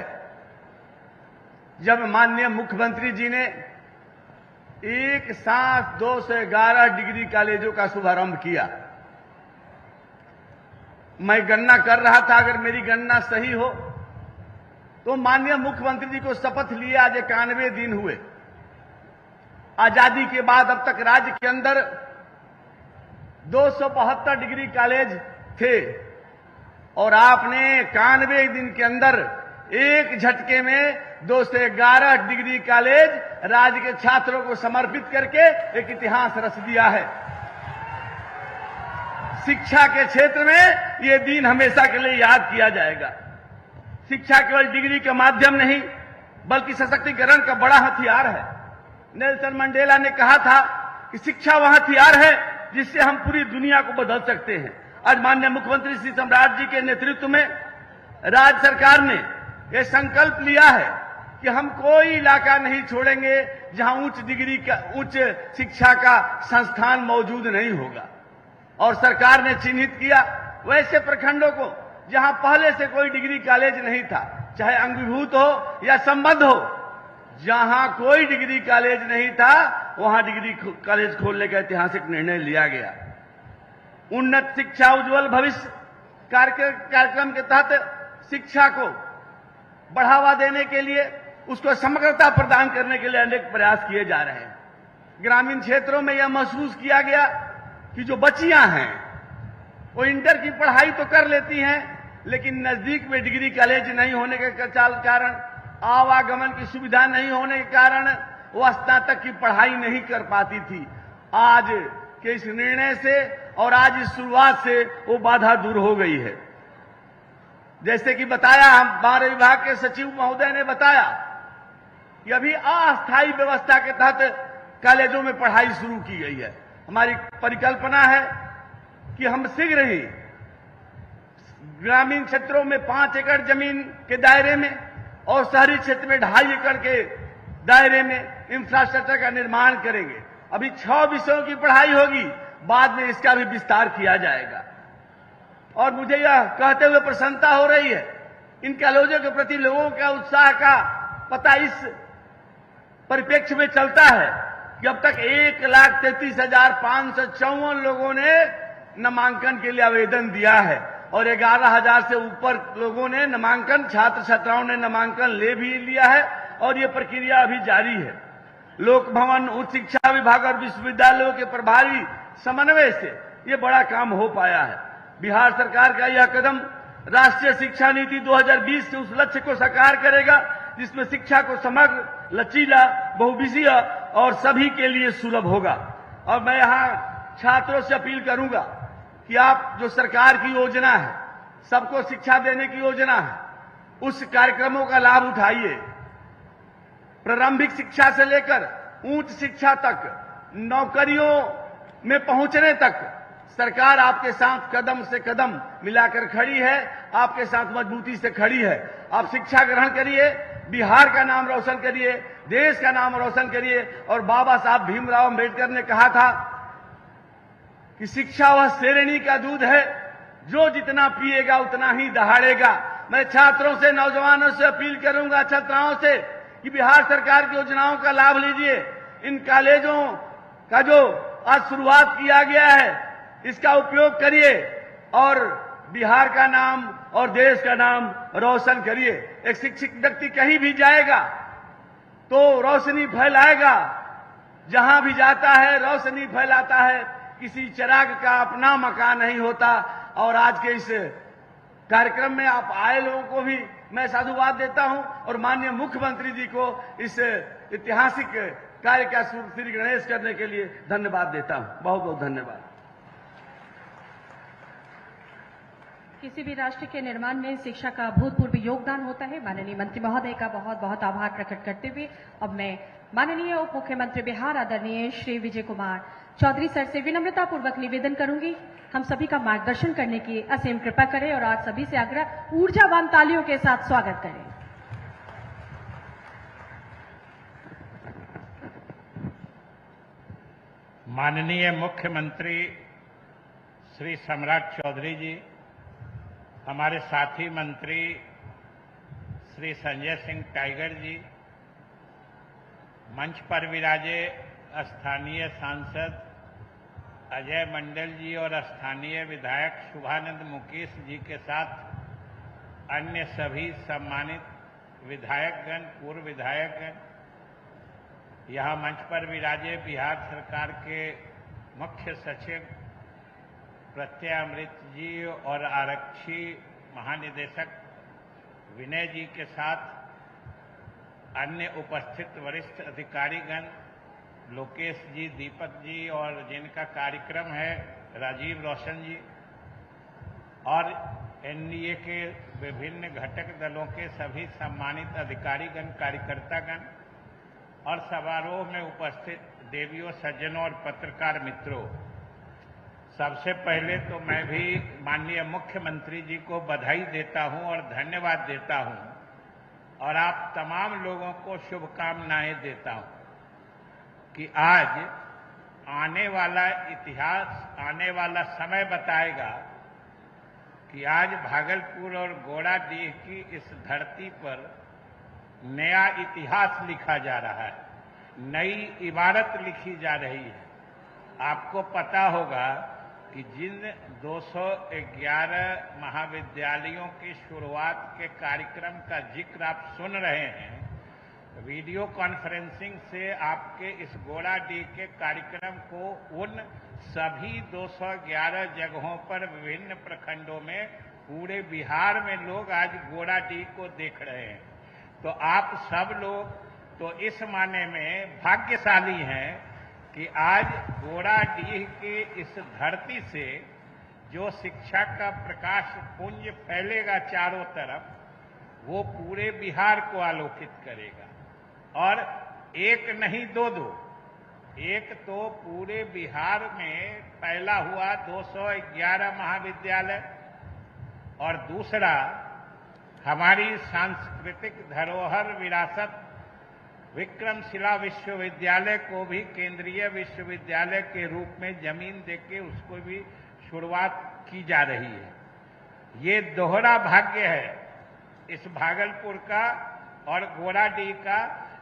जब माननीय मुख्यमंत्री जी ने एक साथ 211 डिग्री कॉलेजों का शुभारंभ किया। मैं गणना कर रहा था, अगर मेरी गणना सही हो तो माननीय मुख्यमंत्री जी को शपथ लिए आज 91 दिन हुए। आजादी के बाद अब तक राज्य के अंदर 272 डिग्री कॉलेज थे और आपने 91 दिन के अंदर एक झटके में 211 डिग्री कॉलेज राज्य के छात्रों को समर्पित करके एक इतिहास रच दिया है। शिक्षा के क्षेत्र में यह दिन हमेशा के लिए याद किया जाएगा। शिक्षा केवल डिग्री का माध्यम नहीं बल्कि सशक्तिकरण का बड़ा हथियार है। नेल्सन मंडेला ने कहा था कि शिक्षा वह हथियार है जिससे हम पूरी दुनिया को बदल सकते हैं। आज माननीय मुख्यमंत्री श्री सम्राट जी के नेतृत्व में राज्य सरकार ने यह संकल्प लिया है कि हम कोई इलाका नहीं छोड़ेंगे जहां उच्च शिक्षा का संस्थान मौजूद नहीं होगा। और सरकार ने चिन्हित किया वैसे प्रखंडों को जहां पहले से कोई डिग्री कॉलेज नहीं था, चाहे अंगीभूत हो या संबद्ध हो, जहां कोई डिग्री कॉलेज नहीं था वहां डिग्री कॉलेज खोलने का ऐतिहासिक निर्णय लिया गया। उन्नत शिक्षा उज्जवल भविष्य कार्यक्रम के तहत शिक्षा को बढ़ावा देने के लिए, उसको समग्रता प्रदान करने के लिए अनेक प्रयास किए जा रहे हैं। ग्रामीण क्षेत्रों में यह महसूस किया गया कि जो बच्चियां हैं वो इंटर की पढ़ाई तो कर लेती हैं, लेकिन नजदीक में डिग्री कॉलेज नहीं होने के कारण, आवागमन की सुविधा नहीं होने के कारण वो स्नातक की पढ़ाई नहीं कर पाती थी। आज के इस निर्णय से और आज इस शुरुआत से वो बाधा दूर हो गई है। जैसे कि बताया, हमारे विभाग के सचिव महोदय ने बताया कि अभी अस्थायी व्यवस्था के तहत कॉलेजों में पढ़ाई शुरू की गई है। हमारी परिकल्पना है कि हम शीघ्र ही ग्रामीण क्षेत्रों में 5 एकड़ जमीन के दायरे में और शहरी क्षेत्र में 2.5 एकड़ के दायरे में इंफ्रास्ट्रक्चर का निर्माण करेंगे। अभी 6 विषयों की पढ़ाई होगी, बाद में इसका भी विस्तार किया जाएगा। और मुझे यह कहते हुए प्रसन्नता हो रही है, इन कॉलेजों के प्रति लोगों का उत्साह का पता इस परिप्रेक्ष्य में चलता है कि अब तक 1,33,554 लोगों ने नामांकन के लिए आवेदन दिया है और 11,000 से ऊपर लोगों ने नामांकन, छात्र छात्राओं ने नामांकन ले भी लिया है और ये प्रक्रिया अभी जारी है। लोक भवन, उच्च शिक्षा विभाग और विश्वविद्यालयों के प्रभावी समन्वय से ये बड़ा काम हो पाया है। बिहार सरकार का यह कदम राष्ट्रीय शिक्षा नीति 2020 के उस लक्ष्य को साकार करेगा जिसमें शिक्षा को समग्र, लचीला, बहुविषयीय और सभी के लिए सुलभ होगा। और मैं यहां छात्रों से अपील करूंगा कि आप जो सरकार की योजना है, सबको शिक्षा देने की योजना है, उस कार्यक्रमों का लाभ उठाइए। प्रारंभिक शिक्षा से लेकर उच्च शिक्षा तक, नौकरियों में पहुंचने तक सरकार आपके साथ कदम से कदम मिलाकर खड़ी है, आपके साथ मजबूती से खड़ी है। आप शिक्षा ग्रहण करिए, बिहार का नाम रोशन करिए, देश का नाम रोशन करिए। और बाबा साहब भीमराव अंबेडकर ने कहा था कि शिक्षा वह शेरनी का दूध है जो जितना पिएगा उतना ही दहाड़ेगा। मैं छात्रों से, नौजवानों से अपील करूंगा, छात्राओं से, कि बिहार सरकार की योजनाओं का लाभ लीजिए। इन कॉलेजों का जो आज शुरुआत किया गया है, इसका उपयोग करिए और बिहार का नाम और देश का नाम रोशन करिए। एक शिक्षित व्यक्ति कहीं भी जाएगा तो रोशनी फैलाएगा, जहां भी जाता है रोशनी फैलाता है। किसी चिराग का अपना मकान नहीं होता। और आज के इस कार्यक्रम में आप आए लोगों को भी मैं साधुवाद देता हूं और माननीय मुख्यमंत्री जी को इस ऐतिहासिक कार्य का श्री गणेश करने के लिए धन्यवाद देता हूं। बहुत बहुत धन्यवाद। किसी भी राष्ट्र के निर्माण में शिक्षा का अभूतपूर्व योगदान होता है। माननीय मंत्री महोदय का बहुत बहुत आभार प्रकट करते हुए अब मैं माननीय उप मुख्यमंत्री बिहार आदरणीय श्री विजय कुमार चौधरी सर से विनम्रता पूर्वक निवेदन करूंगी, हम सभी का मार्गदर्शन करने की असीम कृपा करें और आज सभी से आग्रह ऊर्जावान तालियों के साथ स्वागत करें। माननीय मुख्यमंत्री श्री सम्राट चौधरी जी, हमारे साथी मंत्री श्री संजय सिंह टाइगर जी, मंच पर विराजे स्थानीय सांसद अजय मंडल जी और स्थानीय विधायक शुभानंद मुकेश जी के साथ अन्य सभी सम्मानित विधायकगण, पूर्व विधायकगण, यहाँ मंच पर विराजे बिहार सरकार के मुख्य सचिव प्रत्यय अमृत जी और आरक्षी महानिदेशक विनय जी के साथ अन्य उपस्थित वरिष्ठ अधिकारीगण, लोकेश जी, दीपक जी और जिनका कार्यक्रम है राजीव रोशन जी, और एनडीए के विभिन्न घटक दलों के सभी सम्मानित अधिकारीगण, कार्यकर्तागण और समारोह में उपस्थित देवियों, सज्जनों और पत्रकार मित्रों, सबसे पहले तो मैं भी माननीय मुख्यमंत्री जी को बधाई देता हूं और धन्यवाद देता हूं और आप तमाम लोगों को शुभकामनाएं देता हूं कि आज आने वाला इतिहास, आने वाला समय बताएगा कि आज भागलपुर और गोड़ाडीह की इस धरती पर नया इतिहास लिखा जा रहा है, नई इबारत लिखी जा रही है। आपको पता होगा कि जिन 211 महाविद्यालयों की शुरुआत के कार्यक्रम का जिक्र आप सुन रहे हैं, वीडियो कॉन्फ्रेंसिंग से आपके इस गोड़ाडीह के कार्यक्रम को उन सभी 211 जगहों पर विभिन्न प्रखंडों में पूरे बिहार में लोग आज गोड़ाडीह को देख रहे हैं। तो आप सब लोग तो इस माने में भाग्यशाली हैं कि आज गोड़ाडीह की इस धरती से जो शिक्षा का प्रकाश पुंज फैलेगा चारों तरफ, वो पूरे बिहार को आलोकित करेगा। और एक नहीं दो, एक तो पूरे बिहार में पहला हुआ 211 महाविद्यालय और दूसरा हमारी सांस्कृतिक धरोहर विरासत विक्रमशिला विश्वविद्यालय को भी केंद्रीय विश्वविद्यालय के रूप में जमीन देके उसको भी शुरुआत की जा रही है। ये दोहरा भाग्य है इस भागलपुर का और गोड़ाडीह का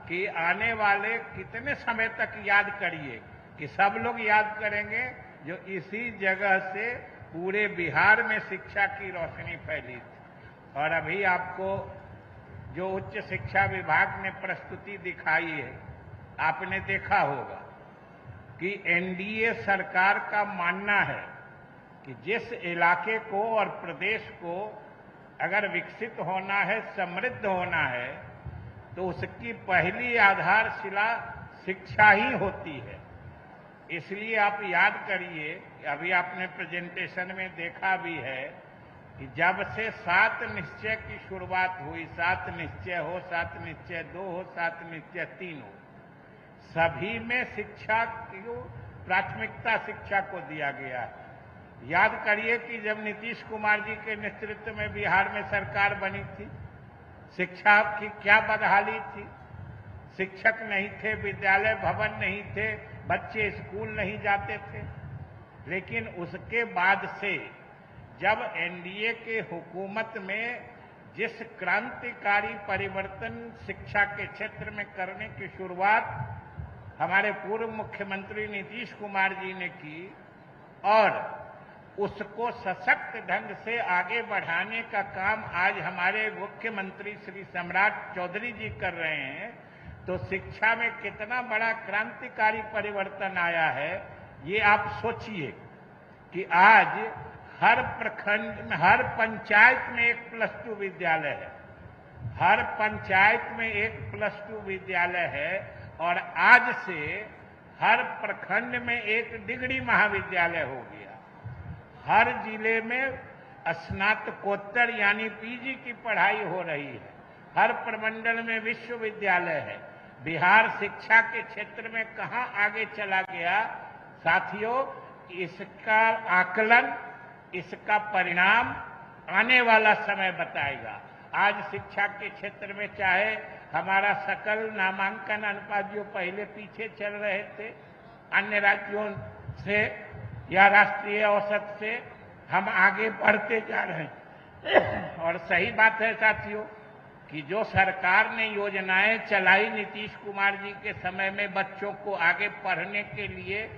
कि आने वाले कितने समय तक याद करिए कि सब लोग याद करेंगे जो इसी जगह से पूरे बिहार में शिक्षा की रोशनी फैली थी। और अभी आपको जो उच्च शिक्षा विभाग ने प्रस्तुति दिखाई है, आपने देखा होगा कि एनडीए सरकार का मानना है कि जिस इलाके को और प्रदेश को अगर विकसित होना है, समृद्ध होना है, तो उसकी पहली आधारशिला शिक्षा ही होती है। इसलिए आप याद करिए, अभी आपने प्रेजेंटेशन में देखा भी है कि जब से 7 निश्चय की शुरुआत हुई, 7 निश्चय हो, 7 निश्चय 2 हो, 7 निश्चय 3 हो, सभी में शिक्षा को प्राथमिकता शिक्षा को दिया गया है। याद करिए कि जब नीतीश कुमार जी के नेतृत्व में बिहार में सरकार बनी थी, शिक्षा की क्या बदहाली थी। शिक्षक नहीं थे, विद्यालय भवन नहीं थे, बच्चे स्कूल नहीं जाते थे। लेकिन उसके बाद से जब एनडीए के हुकूमत में जिस क्रांतिकारी परिवर्तन शिक्षा के क्षेत्र में करने की शुरुआत हमारे पूर्व मुख्यमंत्री नीतीश कुमार जी ने की और उसको सशक्त ढंग से आगे बढ़ाने का काम आज हमारे मुख्यमंत्री श्री सम्राट चौधरी जी कर रहे हैं, तो शिक्षा में कितना बड़ा क्रांतिकारी परिवर्तन आया है। ये आप सोचिए कि आज हर प्रखंड में, हर पंचायत में एक +2 विद्यालय है, हर पंचायत में एक +2 विद्यालय है और आज से हर प्रखंड में एक डिग्री महाविद्यालय हो गया। हर जिले में स्नातकोत्तर यानी पीजी की पढ़ाई हो रही है, हर प्रमंडल में विश्वविद्यालय है। बिहार शिक्षा के क्षेत्र में कहां आगे चला गया साथियों, इसका आकलन, इसका परिणाम आने वाला समय बताएगा। आज शिक्षा के क्षेत्र में चाहे हमारा सकल नामांकन अनुपात जो पहले पीछे चल रहे थे अन्य राज्यों से या राष्ट्रीय औसत से, हम आगे बढ़ते जा रहे हैं। और सही बात है साथियों कि जो सरकार ने योजनाएं चलाई नीतीश कुमार जी के समय में बच्चों को आगे पढ़ने के लिए,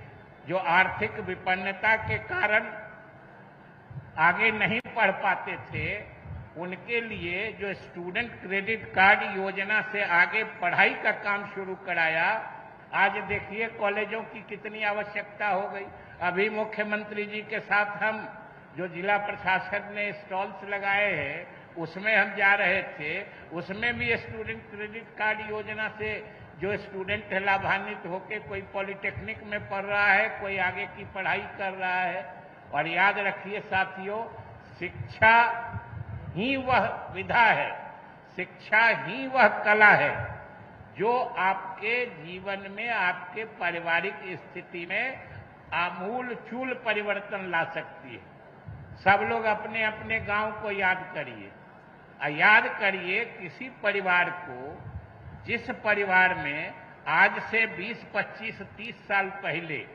जो आर्थिक विपन्नता के कारण आगे नहीं पढ़ पाते थे, उनके लिए जो स्टूडेंट क्रेडिट कार्ड योजना से आगे पढ़ाई का काम शुरू कराया। आज देखिए कॉलेजों की कितनी आवश्यकता हो गई। अभी मुख्यमंत्री जी के साथ हम जो जिला प्रशासन ने स्टॉल्स लगाए हैं उसमें हम जा रहे थे, उसमें भी स्टूडेंट क्रेडिट कार्ड योजना से जो स्टूडेंट लाभान्वित होकर कोई पॉलिटेक्निक में पढ़ रहा है, कोई आगे की पढ़ाई कर रहा है। और याद रखिए साथियों, शिक्षा ही वह विधा है, शिक्षा ही वह कला है जो आपके जीवन में, आपके पारिवारिक स्थिति में आमूल चूल परिवर्तन ला सकती है। सब लोग अपने अपने गांव को याद करिए, याद करिए किसी परिवार को, जिस परिवार में आज से 20, 25, 30 साल पहले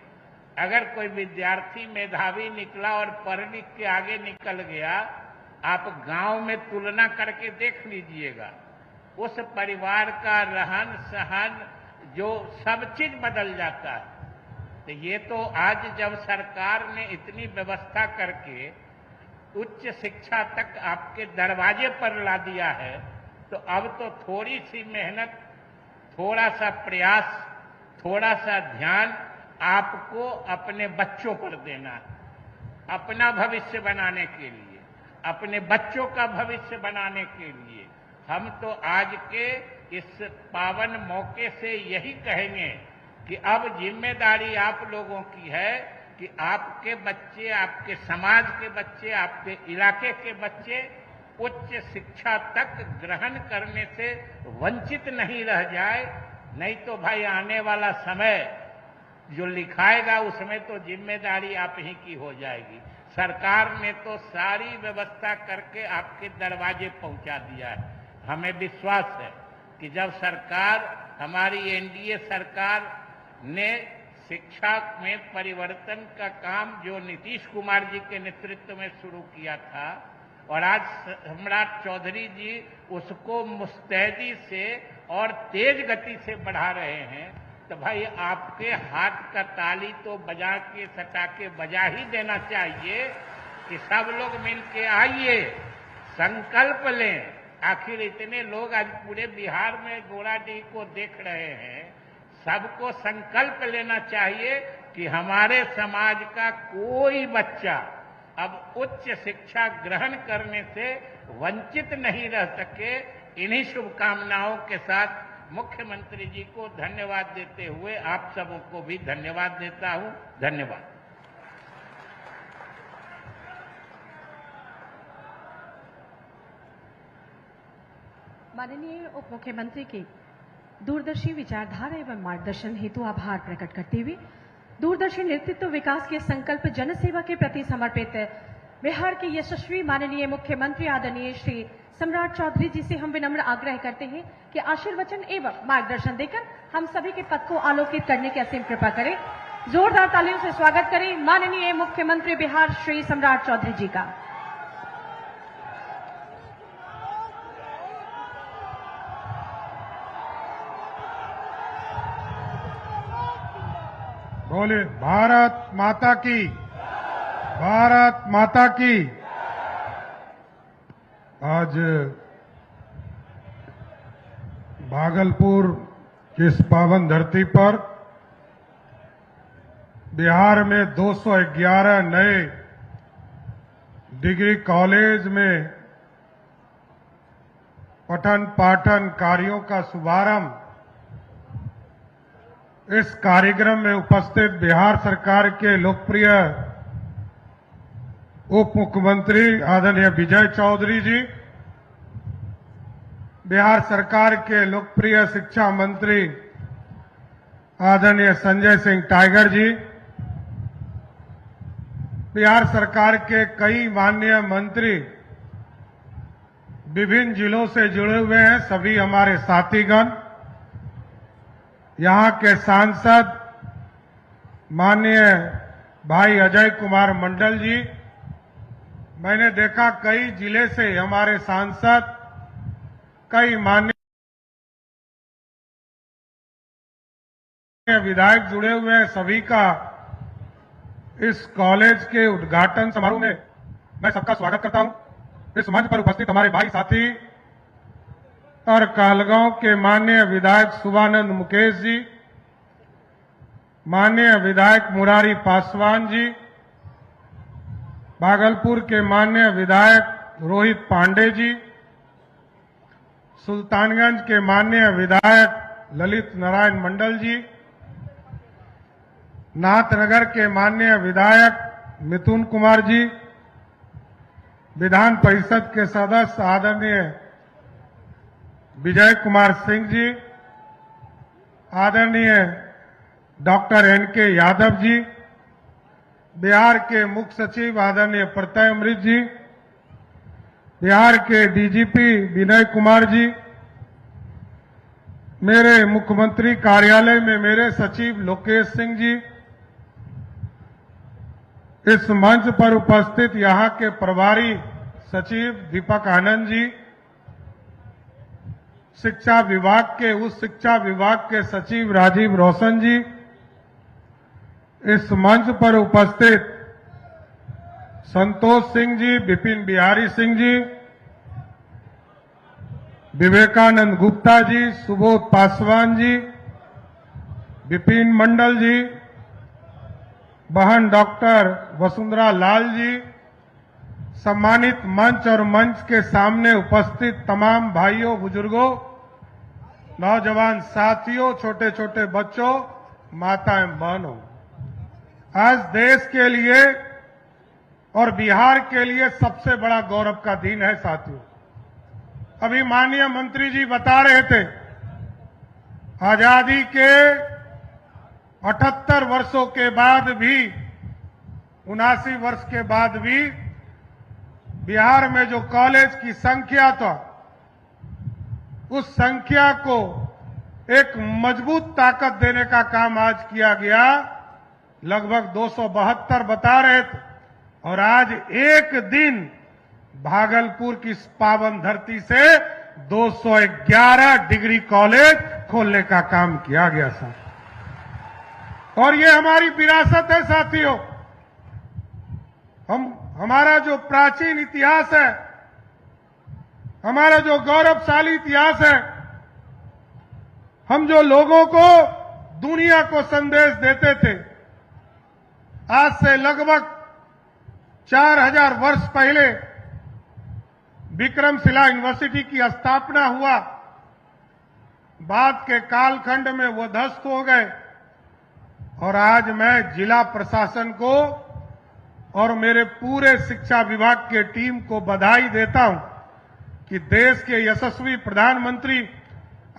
अगर कोई विद्यार्थी मेधावी निकला और पढ़ लिख के आगे निकल गया, आप गांव में तुलना करके देख लीजिएगा, उस परिवार का रहन सहन जो सब चीज बदल जाता है। तो ये तो आज जब सरकार ने इतनी व्यवस्था करके उच्च शिक्षा तक आपके दरवाजे पर ला दिया है, तो अब तो थोड़ी सी मेहनत, थोड़ा सा प्रयास, थोड़ा सा ध्यान आपको अपने बच्चों पर देना है। अपना भविष्य बनाने के लिए, अपने बच्चों का भविष्य बनाने के लिए हम तो आज के इस पावन मौके से यही कहेंगे कि अब जिम्मेदारी आप लोगों की है कि आपके बच्चे, आपके समाज के बच्चे, आपके इलाके के बच्चे उच्च शिक्षा तक ग्रहण करने से वंचित नहीं रह जाए। नहीं तो भाई आने वाला समय जो लिखाएगा उसमें तो जिम्मेदारी आप ही की हो जाएगी। सरकार ने तो सारी व्यवस्था करके आपके दरवाजे पहुंचा दिया है। हमें विश्वास है कि जब सरकार, हमारी एनडीए सरकार ने शिक्षा में परिवर्तन का काम जो नीतीश कुमार जी के नेतृत्व में शुरू किया था और आज सम्राट चौधरी जी उसको मुस्तैदी से और तेज गति से बढ़ा रहे हैं, तो भाई आपके हाथ का ताली तो बजा के, सटा के बजा ही देना चाहिए कि सब लोग मिलके आइए, संकल्प लें। आखिर इतने लोग आज पूरे बिहार में गोराडीह को देख रहे हैं, सबको संकल्प लेना चाहिए कि हमारे समाज का कोई बच्चा अब उच्च शिक्षा ग्रहण करने से वंचित नहीं रह सके। इन्हीं शुभकामनाओं के साथ मुख्यमंत्री जी को धन्यवाद देते हुए आप सबको भी धन्यवाद देता हूं। धन्यवाद। माननीय उप मुख्यमंत्री के दूरदर्शी विचारधारा एवं मार्गदर्शन हेतु आभार प्रकट करते हुए दूरदर्शी नेतृत्व विकास के संकल्प जनसेवा के प्रति समर्पित बिहार के यशस्वी माननीय मुख्यमंत्री आदरणीय श्री सम्राट चौधरी जी से हम विनम्र आग्रह करते हैं कि आशीर्वचन एवं मार्गदर्शन देकर हम सभी के पथ को आलोकित करने की असीम कृपा करें। जोरदार तालियों से स्वागत करें माननीय मुख्यमंत्री बिहार श्री सम्राट चौधरी जी का। बोले भारत माता की, भारत माता की। आज भागलपुर की इस पावन धरती पर बिहार में 211 नए डिग्री कॉलेज में पठन पाठन कार्यों का शुभारंभ इस कार्यक्रम में उपस्थित बिहार सरकार के लोकप्रिय उप मुख्यमंत्री आदरणीय विजय चौधरी जी, बिहार सरकार के लोकप्रिय शिक्षा मंत्री आदरणीय संजय सिंह टाइगर जी, बिहार सरकार के कई माननीय मंत्री विभिन्न जिलों से जुड़े हुए हैं, सभी हमारे साथीगण, यहां के सांसद माननीय भाई अजय कुमार मंडल जी, मैंने देखा कई जिले से हमारे सांसद कई माननीय विधायक जुड़े हुए हैं। सभी का इस कॉलेज के उद्घाटन समारोह में मैं सबका स्वागत करता हूं। इस मंच पर उपस्थित हमारे भाई साथी और कहलगांव के माननीय विधायक शुभानंद मुकेश जी, माननीय विधायक मुरारी पासवान जी, भागलपुर के माननीय विधायक रोहित पांडे जी, सुल्तानगंज के माननीय विधायक ललित नारायण मंडल जी, नाथनगर के माननीय विधायक मिथुन कुमार जी, विधान परिषद के सदस्य आदरणीय विजय कुमार सिंह जी, आदरणीय डॉक्टर एन.के. यादव जी, बिहार के मुख्य सचिव आदरणीय प्रत्यय अमृत जी, बिहार के डीजीपी विनय कुमार जी, मेरे मुख्यमंत्री कार्यालय में मेरे सचिव लोकेश सिंह जी, इस मंच पर उपस्थित यहां के प्रभारी सचिव दीपक आनंद जी, शिक्षा विभाग के उस शिक्षा विभाग के सचिव राजीव रोशन जी, इस मंच पर उपस्थित संतोष सिंह जी, विपिन बिहारी सिंह जी, विवेकानंद गुप्ता जी, सुबोध पासवान जी, विपिन मंडल जी, बहन डॉक्टर वसुंधरा लाल जी, सम्मानित मंच और मंच के सामने उपस्थित तमाम भाइयों, बुजुर्गों, नौजवान साथियों, छोटे छोटे बच्चों, माताएं, बहनों, आज देश के लिए और बिहार के लिए सबसे बड़ा गौरव का दिन है साथियों। अभी माननीय मंत्री जी बता रहे थे, आजादी के 78 वर्षों के बाद भी, 79 वर्ष के बाद भी बिहार में जो कॉलेज की संख्या था, उस संख्या को एक मजबूत ताकत देने का काम आज किया गया। लगभग 272 बता रहे थे, और आज एक दिन भागलपुर की इस पावन धरती से 211 डिग्री कॉलेज खोलने का काम किया गया साथ। और ये हमारी विरासत है साथियों। हमारा जो प्राचीन इतिहास है, हमारा जो गौरवशाली इतिहास है, हम जो लोगों को, दुनिया को संदेश देते थे, आज से लगभग 4000 वर्ष पहले विक्रमशिला यूनिवर्सिटी की स्थापना हुआ। बाद के कालखंड में वो ध्वस्त हो गए, और आज मैं जिला प्रशासन को और मेरे पूरे शिक्षा विभाग के टीम को बधाई देता हूं कि देश के यशस्वी प्रधानमंत्री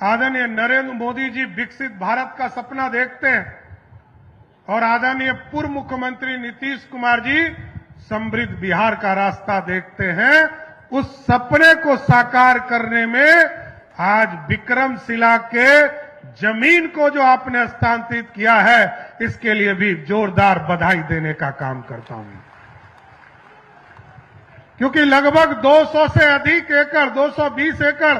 आदरणीय नरेंद्र मोदी जी विकसित भारत का सपना देखते हैं, और आदरणीय पूर्व मुख्यमंत्री नीतीश कुमार जी समृद्ध बिहार का रास्ता देखते हैं। उस सपने को साकार करने में आज विक्रमशिला के जमीन को जो आपने हस्तांतरित किया है, इसके लिए भी जोरदार बधाई देने का काम करता हूं, क्योंकि लगभग 200 से अधिक एकड़, 220 एकड़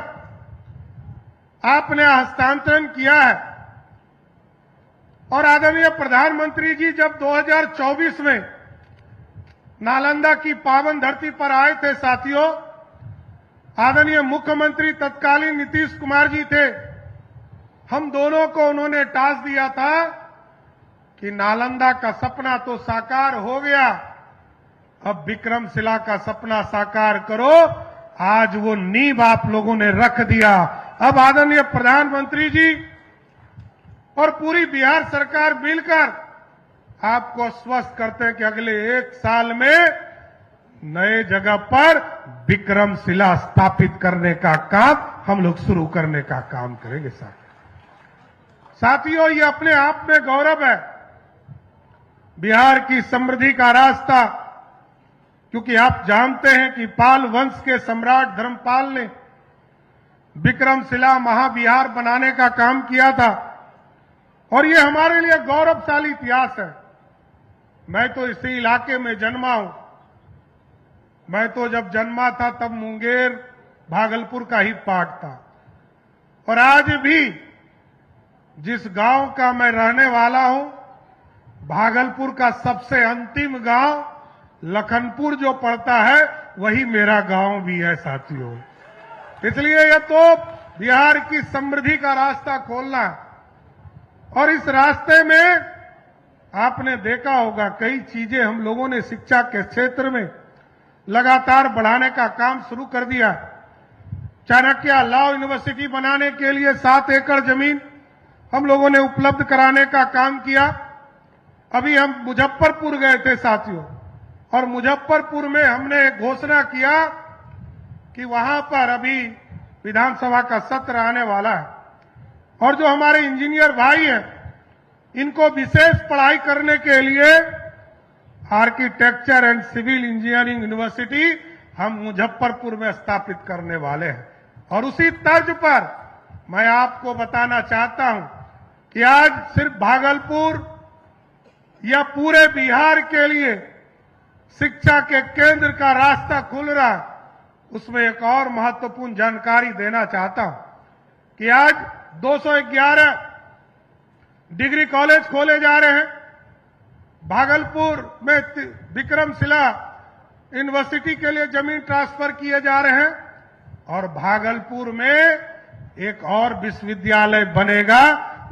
आपने हस्तांतरण किया है। और आदरणीय प्रधानमंत्री जी जब 2024 में नालंदा की पावन धरती पर आए थे साथियों, आदरणीय मुख्यमंत्री तत्कालीन नीतीश कुमार जी थे। हम दोनों को उन्होंने टास्क दिया था कि नालंदा का सपना तो साकार हो गया, अब विक्रमशिला का सपना साकार करो। आज वो नींव आप लोगों ने रख दिया। अब आदरणीय प्रधानमंत्री जी और पूरी बिहार सरकार मिलकर आपको आश्वस्त करते हैं कि अगले 1 साल में नए जगह पर विक्रमशिला स्थापित करने का काम हम लोग शुरू करने का काम करेंगे साथियों, ये अपने आप में गौरव है बिहार की समृद्धि का रास्ता, क्योंकि आप जानते हैं कि पाल वंश के सम्राट धर्मपाल ने विक्रमशिला महाविहार बनाने का काम किया था, और ये हमारे लिए गौरवशाली इतिहास है। मैं तो इसी इलाके में जन्मा हूं। मैं तो जब जन्मा था तब मुंगेर भागलपुर का ही पार्ट था। और आज भी जिस गांव का मैं रहने वाला हूं, भागलपुर का सबसे अंतिम गांव लखनपुर जो पड़ता है, वही मेरा गांव भी है साथियों। इसलिए यह तो बिहार की समृद्धि का रास्ता खोलना, और इस रास्ते में आपने देखा होगा कई चीजें हम लोगों ने शिक्षा के क्षेत्र में लगातार बढ़ाने का काम शुरू कर दिया। चाणक्य लॉ यूनिवर्सिटी बनाने के लिए 7 एकड़ जमीन हम लोगों ने उपलब्ध कराने का काम किया। अभी हम मुजफ्फरपुर गए थे साथियों, और मुजफ्फरपुर में हमने एक घोषणा किया कि वहां पर अभी विधानसभा का सत्र आने वाला है, और जो हमारे इंजीनियर भाई हैं, इनको विशेष पढ़ाई करने के लिए architecture and civil engineering university हम मुजफ्फरपुर में स्थापित करने वाले हैं। और उसी तर्ज पर मैं आपको बताना चाहता हूं कि आज सिर्फ भागलपुर या पूरे बिहार के लिए शिक्षा के केंद्र का रास्ता खुल रहा है। उसमें एक और महत्वपूर्ण जानकारी देना चाहता हूं कि आज 211 डिग्री कॉलेज खोले जा रहे हैं। भागलपुर में विक्रमशिला यूनिवर्सिटी के लिए जमीन ट्रांसफर किए जा रहे हैं, और भागलपुर में एक और विश्वविद्यालय बनेगा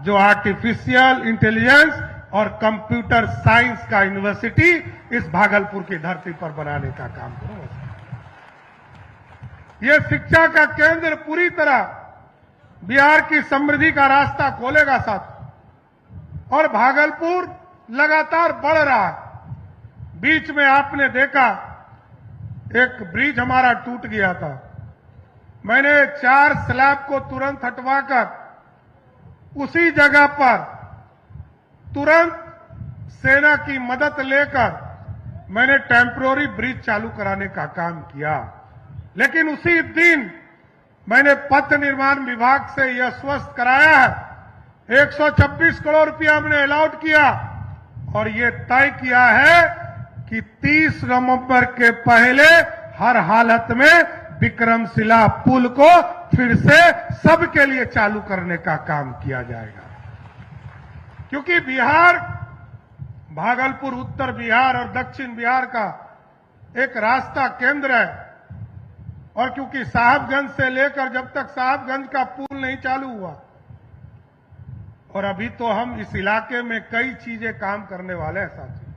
जो आर्टिफिशियल इंटेलिजेंस और कंप्यूटर साइंस का यूनिवर्सिटी इस भागलपुर की धरती पर बनाने का काम करेगा। यह शिक्षा का केंद्र पूरी तरह बिहार की समृद्धि का रास्ता खोलेगा साथ, और भागलपुर लगातार बढ़ रहा है। बीच में आपने देखा एक ब्रिज हमारा टूट गया था, मैंने 4 स्लैब को तुरंत हटवाकर उसी जगह पर तुरंत सेना की मदद लेकर मैंने टेम्पररी ब्रिज चालू कराने का काम किया। लेकिन उसी दिन मैंने पथ निर्माण विभाग से यह स्पष्ट कराया है 126 करोड़ रुपया हमने अलॉट किया, और ये तय किया है कि 30 नवंबर के पहले हर हालत में विक्रमशिला पुल को फिर से सबके लिए चालू करने का काम किया जाएगा। क्योंकि बिहार, भागलपुर उत्तर बिहार और दक्षिण बिहार का एक रास्ता केंद्र है, और क्योंकि साहबगंज से लेकर जब तक साहबगंज का पुल नहीं चालू हुआ, और अभी तो हम इस इलाके में कई चीजें काम करने वाले हैं साथियों।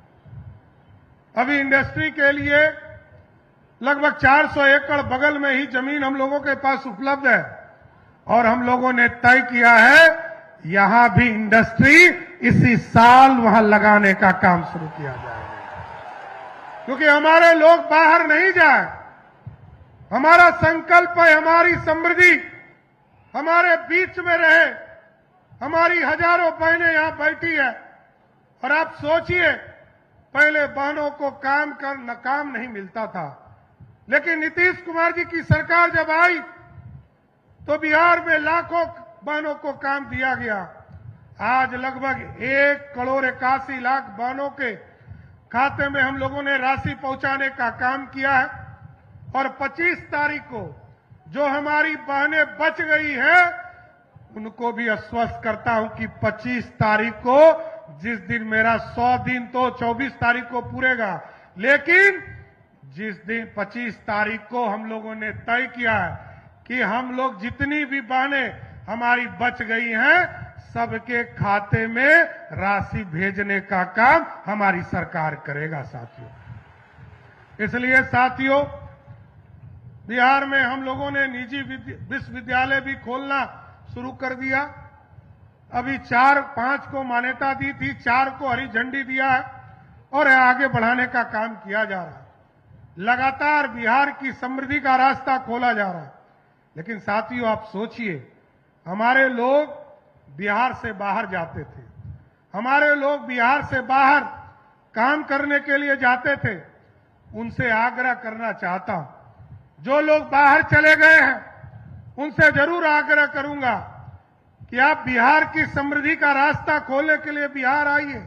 अभी इंडस्ट्री के लिए लगभग 400 एकड़ बगल में ही जमीन हम लोगों के पास उपलब्ध है, और हम लोगों ने तय किया है यहां भी इंडस्ट्री इसी साल वहां लगाने का काम शुरू किया जाएगा। क्योंकि हमारे लोग बाहर नहीं जाए, हमारा संकल्प है हमारी समृद्धि हमारे बीच में रहे। हमारी हजारों बहनें यहां बैठी है, और आप सोचिए पहले बहनों को काम नहीं मिलता था, लेकिन नीतीश कुमार जी की सरकार जब आई तो बिहार में लाखों बहनों को काम दिया गया। आज लगभग 1,81,00,000 बहनों के खाते में हम लोगों ने राशि पहुंचाने का काम किया है, और 25 तारीख को जो हमारी बहनें बच गई हैं उनको भी आश्वस्त करता हूं कि 25 तारीख को, जिस दिन मेरा 100 दिन तो 24 तारीख को पूरेगा, लेकिन जिस दिन 25 तारीख को हम लोगों ने तय किया है कि हम लोग जितनी भी बहनें हमारी बच गई हैं सबके खाते में राशि भेजने का काम हमारी सरकार करेगा साथियों। इसलिए साथियों, बिहार में हम लोगों ने निजी विश्वविद्यालय भी खोलना शुरू कर दिया। अभी 4-5 को मान्यता दी थी, 4 को हरी झंडी दिया है, और आगे बढ़ाने का काम किया जा रहा है। लगातार बिहार की समृद्धि का रास्ता खोला जा रहा है। लेकिन साथियों, आप सोचिए, हमारे लोग बिहार से बाहर जाते थे, हमारे लोग बिहार से बाहर काम करने के लिए जाते थे। उनसे आग्रह करना चाहता हूं, जो लोग बाहर चले गए हैं उनसे जरूर आग्रह करूंगा कि आप बिहार की समृद्धि का रास्ता खोलने के लिए बिहार आइए।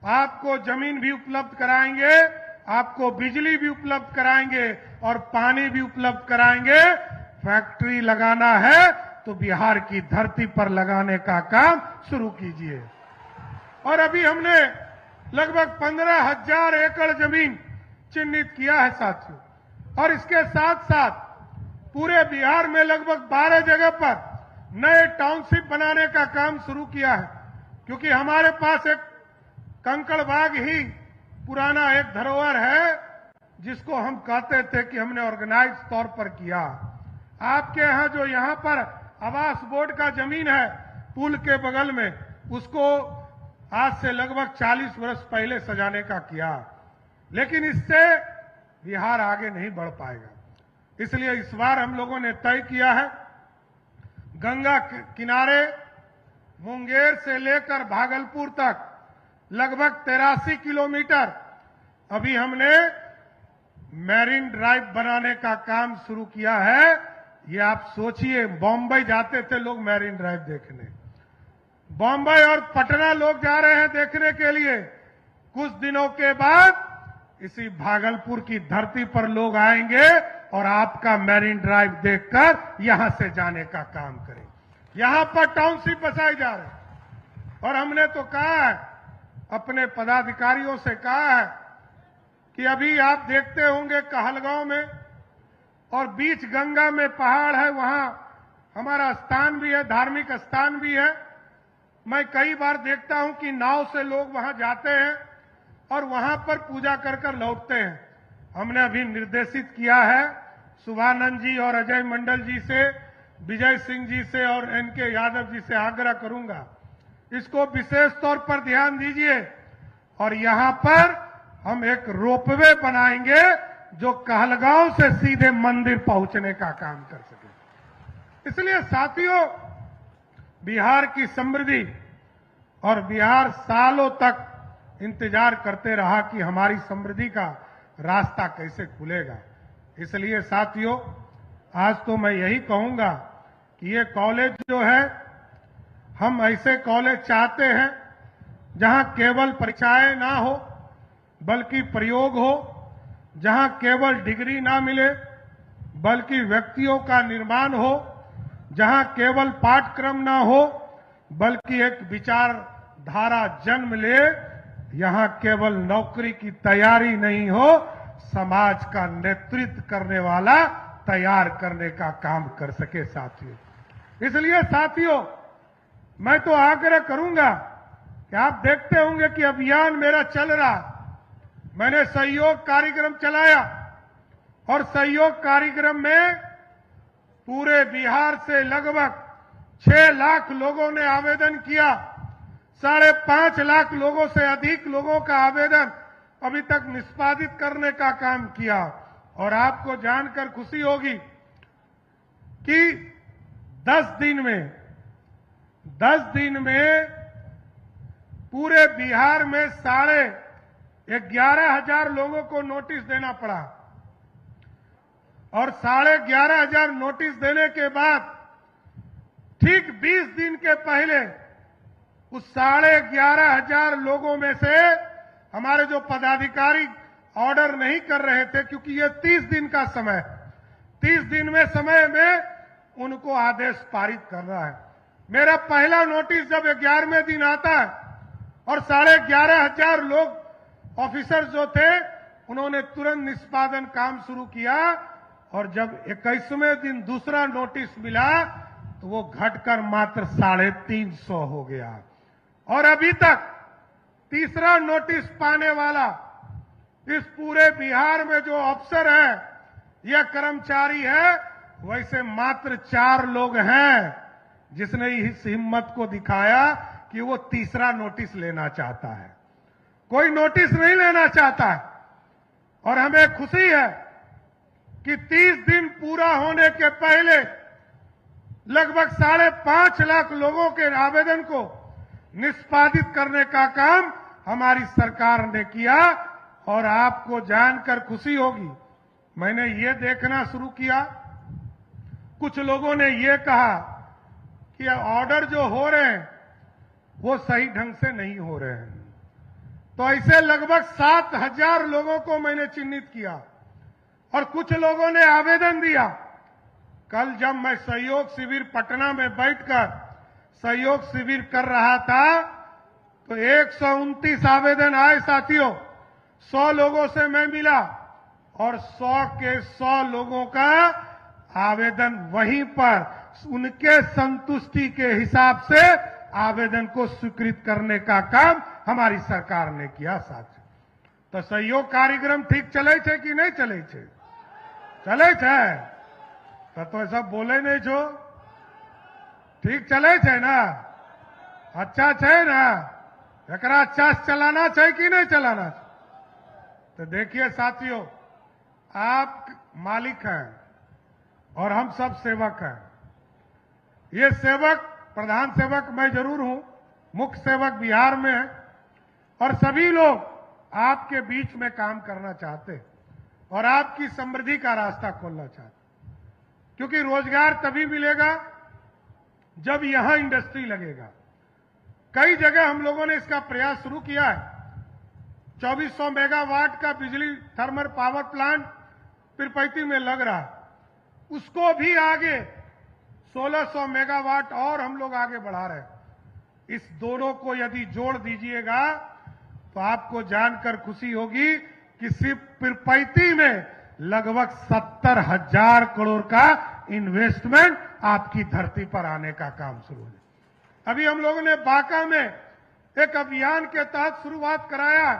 आपको जमीन भी उपलब्ध कराएंगे, आपको बिजली भी उपलब्ध कराएंगे, और पानी भी उपलब्ध कराएंगे। फैक्ट्री लगाना है तो बिहार की धरती पर लगाने का काम शुरू कीजिए। और अभी हमने लगभग 15,000 एकड़ जमीन चिन्हित किया है साथियों, और इसके साथ साथ पूरे बिहार में लगभग 12 जगह पर नए टाउनशिप बनाने का काम शुरू किया है, क्योंकि हमारे पास एक कंकड़बाग ही पुराना एक धरोहर है जिसको हम कहते थे कि हमने ऑर्गेनाइज तौर पर किया। आपके यहां जो यहां पर आवास बोर्ड का जमीन है पुल के बगल में, उसको आज से लगभग 40 वर्ष पहले सजाने का किया, लेकिन इससे बिहार आगे नहीं बढ़ पाएगा। इसलिए इस बार हम लोगों ने तय किया है गंगा किनारे मुंगेर से लेकर भागलपुर तक लगभग 83 किलोमीटर अभी हमने मैरीन ड्राइव बनाने का काम शुरू किया है। ये आप सोचिए, बॉम्बे जाते थे लोग मैरीन ड्राइव देखने, बॉम्बे और पटना लोग जा रहे हैं देखने के लिए। कुछ दिनों के बाद इसी भागलपुर की धरती पर लोग आएंगे और आपका मैरीन ड्राइव देखकर यहां से जाने का काम करें। यहां पर टाउनशिप बसाए जा रहे हैं, और हमने तो कहा है, अपने पदाधिकारियों से कहा है कि अभी आप देखते होंगे कहलगांव में और बीच गंगा में पहाड़ है, वहां हमारा स्थान भी है, धार्मिक स्थान भी है। मैं कई बार देखता हूं कि नाव से लोग वहां जाते हैं और वहां पर पूजा कर कर लौटते हैं। हमने अभी निर्देशित किया है शुभानंद जी और अजय मंडल जी से, विजय सिंह जी से और एनके यादव जी से आग्रह करूंगा, इसको विशेष तौर पर ध्यान दीजिए। और यहां पर हम एक रोपवे बनाएंगे जो कहलगांव से सीधे मंदिर पहुंचने का काम कर सके। इसलिए साथियों, बिहार की समृद्धि, और बिहार सालों तक इंतजार करते रहा कि हमारी समृद्धि का रास्ता कैसे खुलेगा। इसलिए साथियों, आज तो मैं यही कहूंगा कि ये कॉलेज जो है, हम ऐसे कॉलेज चाहते हैं जहां केवल परीक्षाएं ना हो बल्कि प्रयोग हो, जहां केवल डिग्री ना मिले बल्कि व्यक्तियों का निर्माण हो, जहां केवल पाठ्यक्रम ना हो बल्कि एक विचारधारा जन्म ले, यहां केवल नौकरी की तैयारी नहीं हो, समाज का नेतृत्व करने वाला तैयार करने का काम कर सके साथियों। इसलिए साथियों, मैं तो आग्रह करूंगा कि आप देखते होंगे कि अभियान मेरा चल रहा, मैंने सहयोग कार्यक्रम चलाया और सहयोग कार्यक्रम में पूरे बिहार से लगभग 6 लाख लोगों ने आवेदन किया। 5.5 लाख लोगों से अधिक लोगों का आवेदन अभी तक निष्पादित करने का काम किया। और आपको जानकर खुशी होगी कि 10 दिन में पूरे बिहार में 11,500 लोगों को नोटिस देना पड़ा, और 11,500 नोटिस देने के बाद ठीक 20 दिन के पहले उस 11,500 लोगों में से हमारे जो पदाधिकारी ऑर्डर नहीं कर रहे थे, क्योंकि ये 30 दिन का समय, 30 दिन में समय में उनको आदेश पारित करना है। मेरा पहला नोटिस जब 11वें दिन आता है और 11,500 लोग ऑफिसर जो थे उन्होंने तुरंत निष्पादन काम शुरू किया, और जब 21वें दिन दूसरा नोटिस मिला तो वो घटकर मात्र 350 हो गया। और अभी तक तीसरा नोटिस पाने वाला इस पूरे बिहार में जो अफसर है या कर्मचारी है, वैसे मात्र 4 लोग हैं जिसने इस हिम्मत को दिखाया कि वो तीसरा नोटिस लेना चाहता है। कोई नोटिस नहीं लेना चाहता है। और हमें खुशी है कि 30 दिन पूरा होने के पहले लगभग 5.5 लाख लोगों के आवेदन को निष्पादित करने का काम हमारी सरकार ने किया। और आपको जानकर खुशी होगी, मैंने ये देखना शुरू किया, कुछ लोगों ने ये कहा कि ऑर्डर जो हो रहे हैं वो सही ढंग से नहीं हो रहे हैं। तो ऐसे लगभग 7,000 लोगों को मैंने चिन्हित किया, और कुछ लोगों ने आवेदन दिया कल जब मैं सहयोग शिविर पटना में बैठकर सहयोग शिविर कर रहा था तो 129 आवेदन आए साथियों। 100 लोगों से मैं मिला और 100 के 100 लोगों का आवेदन वहीं पर उनके संतुष्टि के हिसाब से आवेदन को स्वीकृत करने का काम हमारी सरकार ने किया साथियों। तो सहयोग कार्यक्रम ठीक चले छे कि नहीं चले छे? चले छे तो ऐसा बोले नहीं छो। ठीक चले छे ना? अच्छा छे ना? एकरा अच्छा से चलाना चाहिए कि नहीं चलाना चाहिए? तो देखिए साथियों, आप मालिक हैं और हम सब सेवक हैं। ये सेवक, प्रधान सेवक मैं जरूर हूं, मुख्य सेवक बिहार में है और सभी लोग आपके बीच में काम करना चाहते हैं और आपकी समृद्धि का रास्ता खोलना चाहते हैं, क्योंकि रोजगार तभी मिलेगा जब यहां इंडस्ट्री लगेगा। कई जगह हम लोगों ने इसका प्रयास शुरू किया है। 2400 मेगावाट का बिजली थर्मल पावर प्लांट पीरपैती में लग रहा है, उसको भी आगे 1600 मेगावाट और हम लोग आगे बढ़ा रहे हैं। इस दोनों को यदि जोड़ दीजिएगा तो आपको जानकर खुशी होगी कि सिर्फ पीरपैती में लगभग 70,000 करोड़ का इन्वेस्टमेंट आपकी धरती पर आने का काम शुरू है। अभी हम लोगों ने बांका में एक अभियान के तहत शुरुआत कराया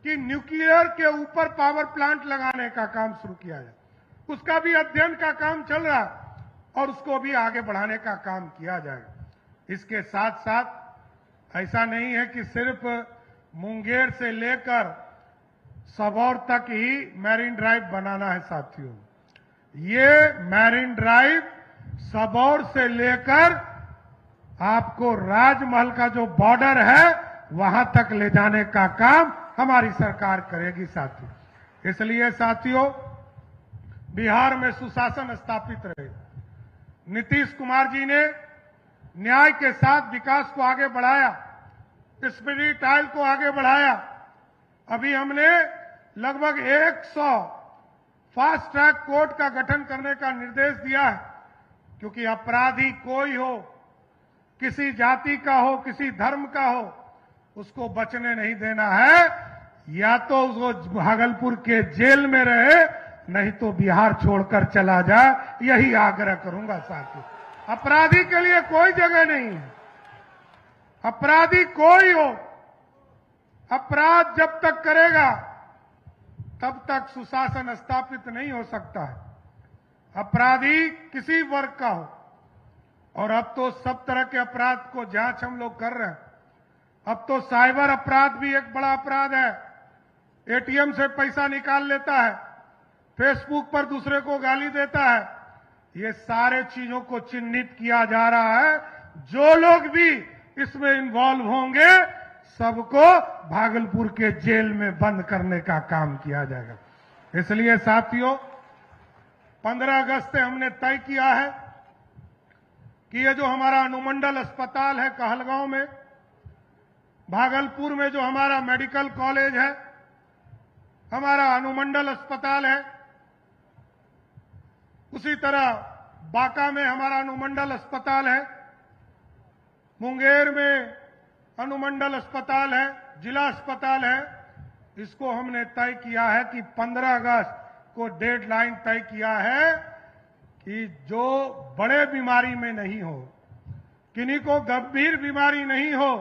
कि न्यूक्लियर के ऊपर पावर प्लांट लगाने का काम शुरू किया जाए। उसका भी अध्ययन का काम चल रहा है और उसको भी आगे बढ़ाने का काम किया जाएगा। इसके साथ साथ ऐसा नहीं है कि सिर्फ मुंगेर से लेकर सबौर तक ही मैरीन ड्राइव बनाना है साथियों। ये मैरीन ड्राइव सबौर से लेकर आपको राजमहल का जो बॉर्डर है वहां तक ले जाने का काम हमारी सरकार करेगी साथियों। इसलिए साथियों, बिहार में सुशासन स्थापित रहे। नीतीश कुमार जी ने न्याय के साथ विकास को आगे बढ़ाया, स्पिरिट टाइल को आगे बढ़ाया। अभी हमने लगभग 100 फास्ट ट्रैक कोर्ट का गठन करने का निर्देश दिया है, क्योंकि अपराधी कोई हो, किसी जाति का हो, किसी धर्म का हो, उसको बचने नहीं देना है। या तो वो भागलपुर के जेल में रहे, नहीं तो बिहार छोड़कर चला जाए। यही आग्रह करूंगा साथियों। अपराधी के लिए कोई जगह नहीं है। अपराधी कोई हो, अपराध जब तक करेगा तब तक सुशासन स्थापित नहीं हो सकता है। अपराधी किसी वर्ग का हो, और अब तो सब तरह के अपराध को जांच हम लोग कर रहे हैं। अब तो साइबर अपराध भी एक बड़ा अपराध है। एटीएम से पैसा निकाल लेता है, फेसबुक पर दूसरे को गाली देता है। ये सारे चीजों को चिन्हित किया जा रहा है। जो लोग भी इसमें इन्वॉल्व होंगे सबको भागलपुर के जेल में बंद करने का काम किया जाएगा। इसलिए साथियों, 15 अगस्त से हमने तय किया है कि ये जो हमारा अनुमंडल अस्पताल है कहलगांव में, भागलपुर में जो हमारा मेडिकल कॉलेज है, हमारा अनुमंडल अस्पताल है, उसी तरह बांका में हमारा अनुमंडल अस्पताल है, मुंगेर में अनुमंडल अस्पताल है, जिला अस्पताल है। इसको हमने तय किया है कि 15 अगस्त को डेडलाइन तय किया है कि जो बड़े बीमारी में नहीं हो, किन्हीं को गंभीर बीमारी नहीं हो,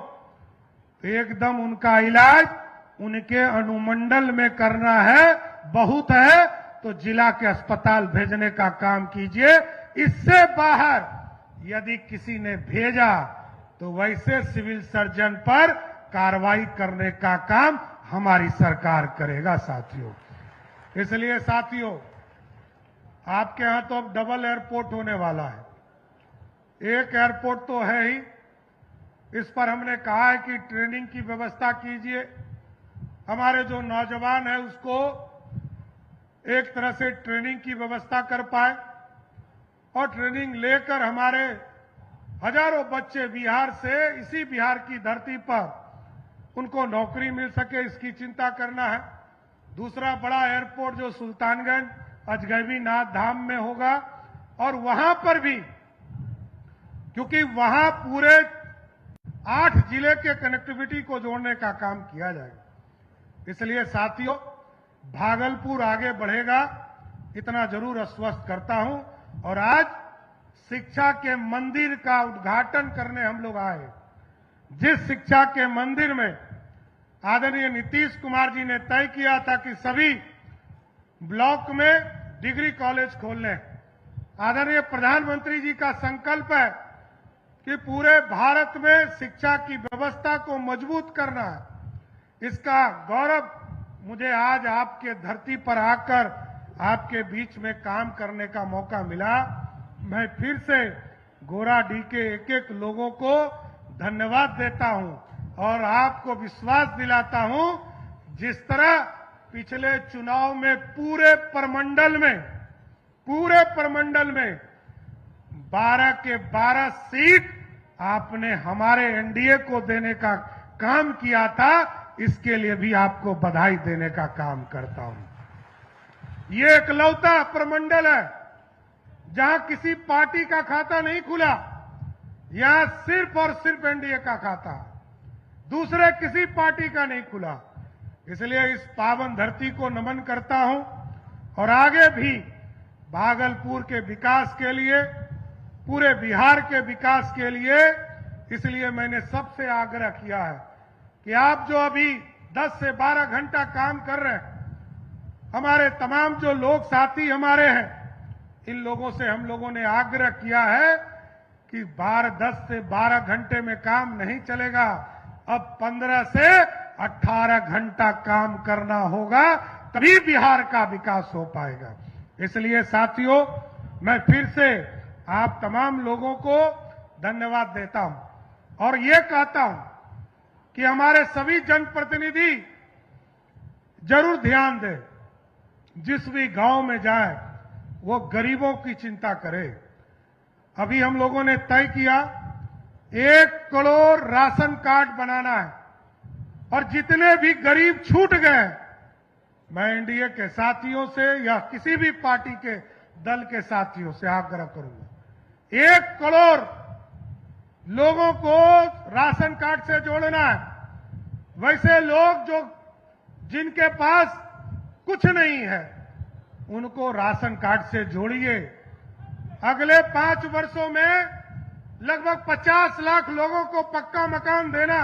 तो एकदम उनका इलाज उनके अनुमंडल में करना है। बहुत है तो जिला के अस्पताल भेजने का काम कीजिए। इससे बाहर यदि किसी ने भेजा तो वैसे सिविल सर्जन पर कार्रवाई करने का काम हमारी सरकार करेगा साथियों। इसलिए साथियों, आपके यहां तो अब डबल एयरपोर्ट होने वाला है। एक एयरपोर्ट तो है ही, इस पर हमने कहा है कि ट्रेनिंग की व्यवस्था कीजिए। हमारे जो नौजवान हैं उसको एक तरह से ट्रेनिंग की व्यवस्था कर पाए और ट्रेनिंग लेकर हमारे हजारों बच्चे बिहार से, इसी बिहार की धरती पर उनको नौकरी मिल सके, इसकी चिंता करना है। दूसरा बड़ा एयरपोर्ट जो सुल्तानगंज अजगैबी नाथ धाम में होगा और वहां पर भी, क्योंकि वहां पूरे 8 जिले के कनेक्टिविटी को जोड़ने का काम किया जाएगा। इसलिए साथियों, भागलपुर आगे बढ़ेगा, इतना जरूर आश्वस्त करता हूं। और आज शिक्षा के मंदिर का उद्घाटन करने हम लोग आए। जिस शिक्षा के मंदिर में आदरणीय नीतीश कुमार जी ने तय किया था कि सभी ब्लॉक में डिग्री कॉलेज खोलने, आदरणीय प्रधानमंत्री जी का संकल्प है कि पूरे भारत में शिक्षा की व्यवस्था को मजबूत करना है। इसका गौरव मुझे आज आपके धरती पर आकर आपके बीच में काम करने का मौका मिला। मैं फिर से गोराडीह के एक एक लोगों को धन्यवाद देता हूं और आपको विश्वास दिलाता हूं, जिस तरह पिछले चुनाव में पूरे प्रमंडल में 12 के 12 सीट आपने हमारे एनडीए को देने का काम किया था, इसके लिए भी आपको बधाई देने का काम करता हूं। ये इकलौता प्रमंडल है जहां किसी पार्टी का खाता नहीं खुला, यहां सिर्फ और सिर्फ एनडीए का खाता, दूसरे किसी पार्टी का नहीं खुला। इसलिए इस पावन धरती को नमन करता हूं और आगे भी भागलपुर के विकास के लिए, पूरे बिहार के विकास के लिए, इसलिए मैंने सबसे आग्रह किया है कि आप जो अभी 10 से 12 घंटा काम कर रहे हैं, हमारे तमाम जो लोग साथी हमारे हैं, इन लोगों से हम लोगों ने आग्रह किया है कि 10 से 12 घंटे में काम नहीं चलेगा, अब 15 से 18 घंटा काम करना होगा, तभी बिहार का विकास हो पाएगा। इसलिए साथियों, मैं फिर से आप तमाम लोगों को धन्यवाद देता हूं और ये कहता हूं कि हमारे सभी जनप्रतिनिधि जरूर ध्यान दें, जिस भी गांव में जाए वो गरीबों की चिंता करे। अभी हम लोगों ने तय किया 1 करोड़ राशन कार्ड बनाना है और जितने भी गरीब छूट गए, मैं एनडीए के साथियों से या किसी भी पार्टी के दल के साथियों से आग्रह करूंगा, 1 करोड़ लोगों को राशन कार्ड से जोड़ना है। वैसे लोग जिनके पास कुछ नहीं है, उनको राशन कार्ड से जोड़िए। अगले 5 वर्षों में लगभग 50 लाख लोगों को पक्का मकान देना,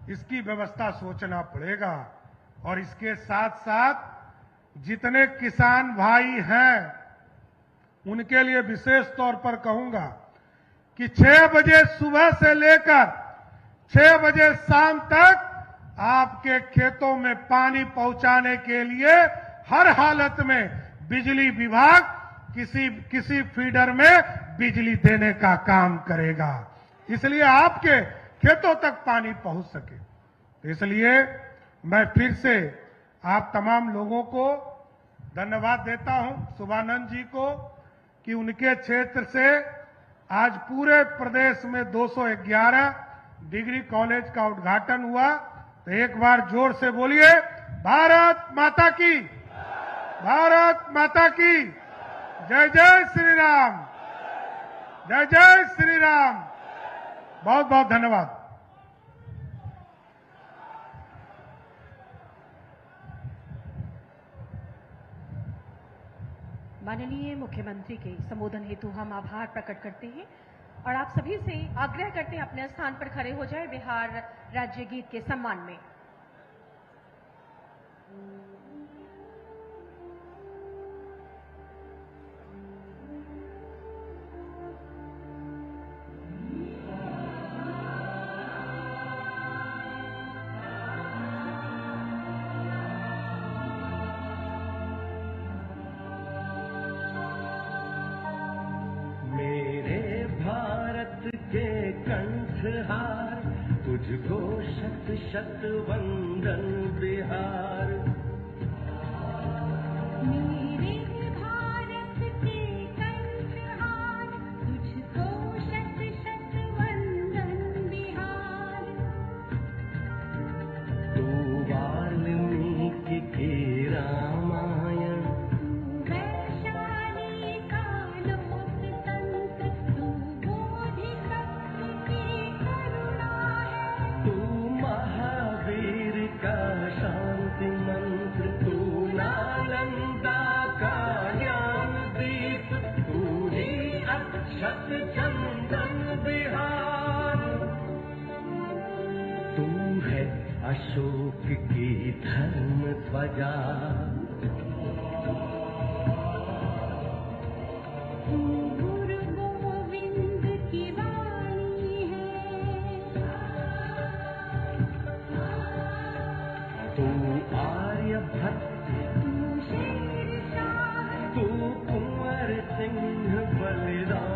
इसकी व्यवस्था सोचना पड़ेगा। और इसके साथ साथ जितने किसान भाई हैं, उनके लिए विशेष तौर पर कहूंगा कि 6 बजे सुबह से लेकर 6 बजे शाम तक आपके खेतों में पानी पहुंचाने के लिए हर हालत में बिजली विभाग किसी फीडर में बिजली देने का काम करेगा, इसलिए आपके खेतों तक पानी पहुंच सके। तो इसलिए मैं फिर से आप तमाम लोगों को धन्यवाद देता हूं, शुभानंद जी को, कि उनके क्षेत्र से आज पूरे प्रदेश में 211 डिग्री कॉलेज का उद्घाटन हुआ। तो एक बार जोर से बोलिए, भारत माता की, भारत माता की जय। जय श्री राम, जय जय श्री राम। बहुत बहुत धन्यवाद। माननीय मुख्यमंत्री के संबोधन हेतु हम आभार प्रकट करते हैं और आप सभी से आग्रह करते हैं अपने स्थान पर खड़े हो जाए बिहार राज्य गीत के सम्मान में। कंठहार तुझको शत शत वंदन बिहार। मेरे भारत के कंठहार तुझको शत शत वंदन बिहार। तू वाल्मीकि के रामायण, वैशाली का अशोक की धर्म ध्वजा तू गुरु गोविंद की वाणी है तू आर्यभट्ट तू शेरशाह तू कुंवर सिंह बलिदान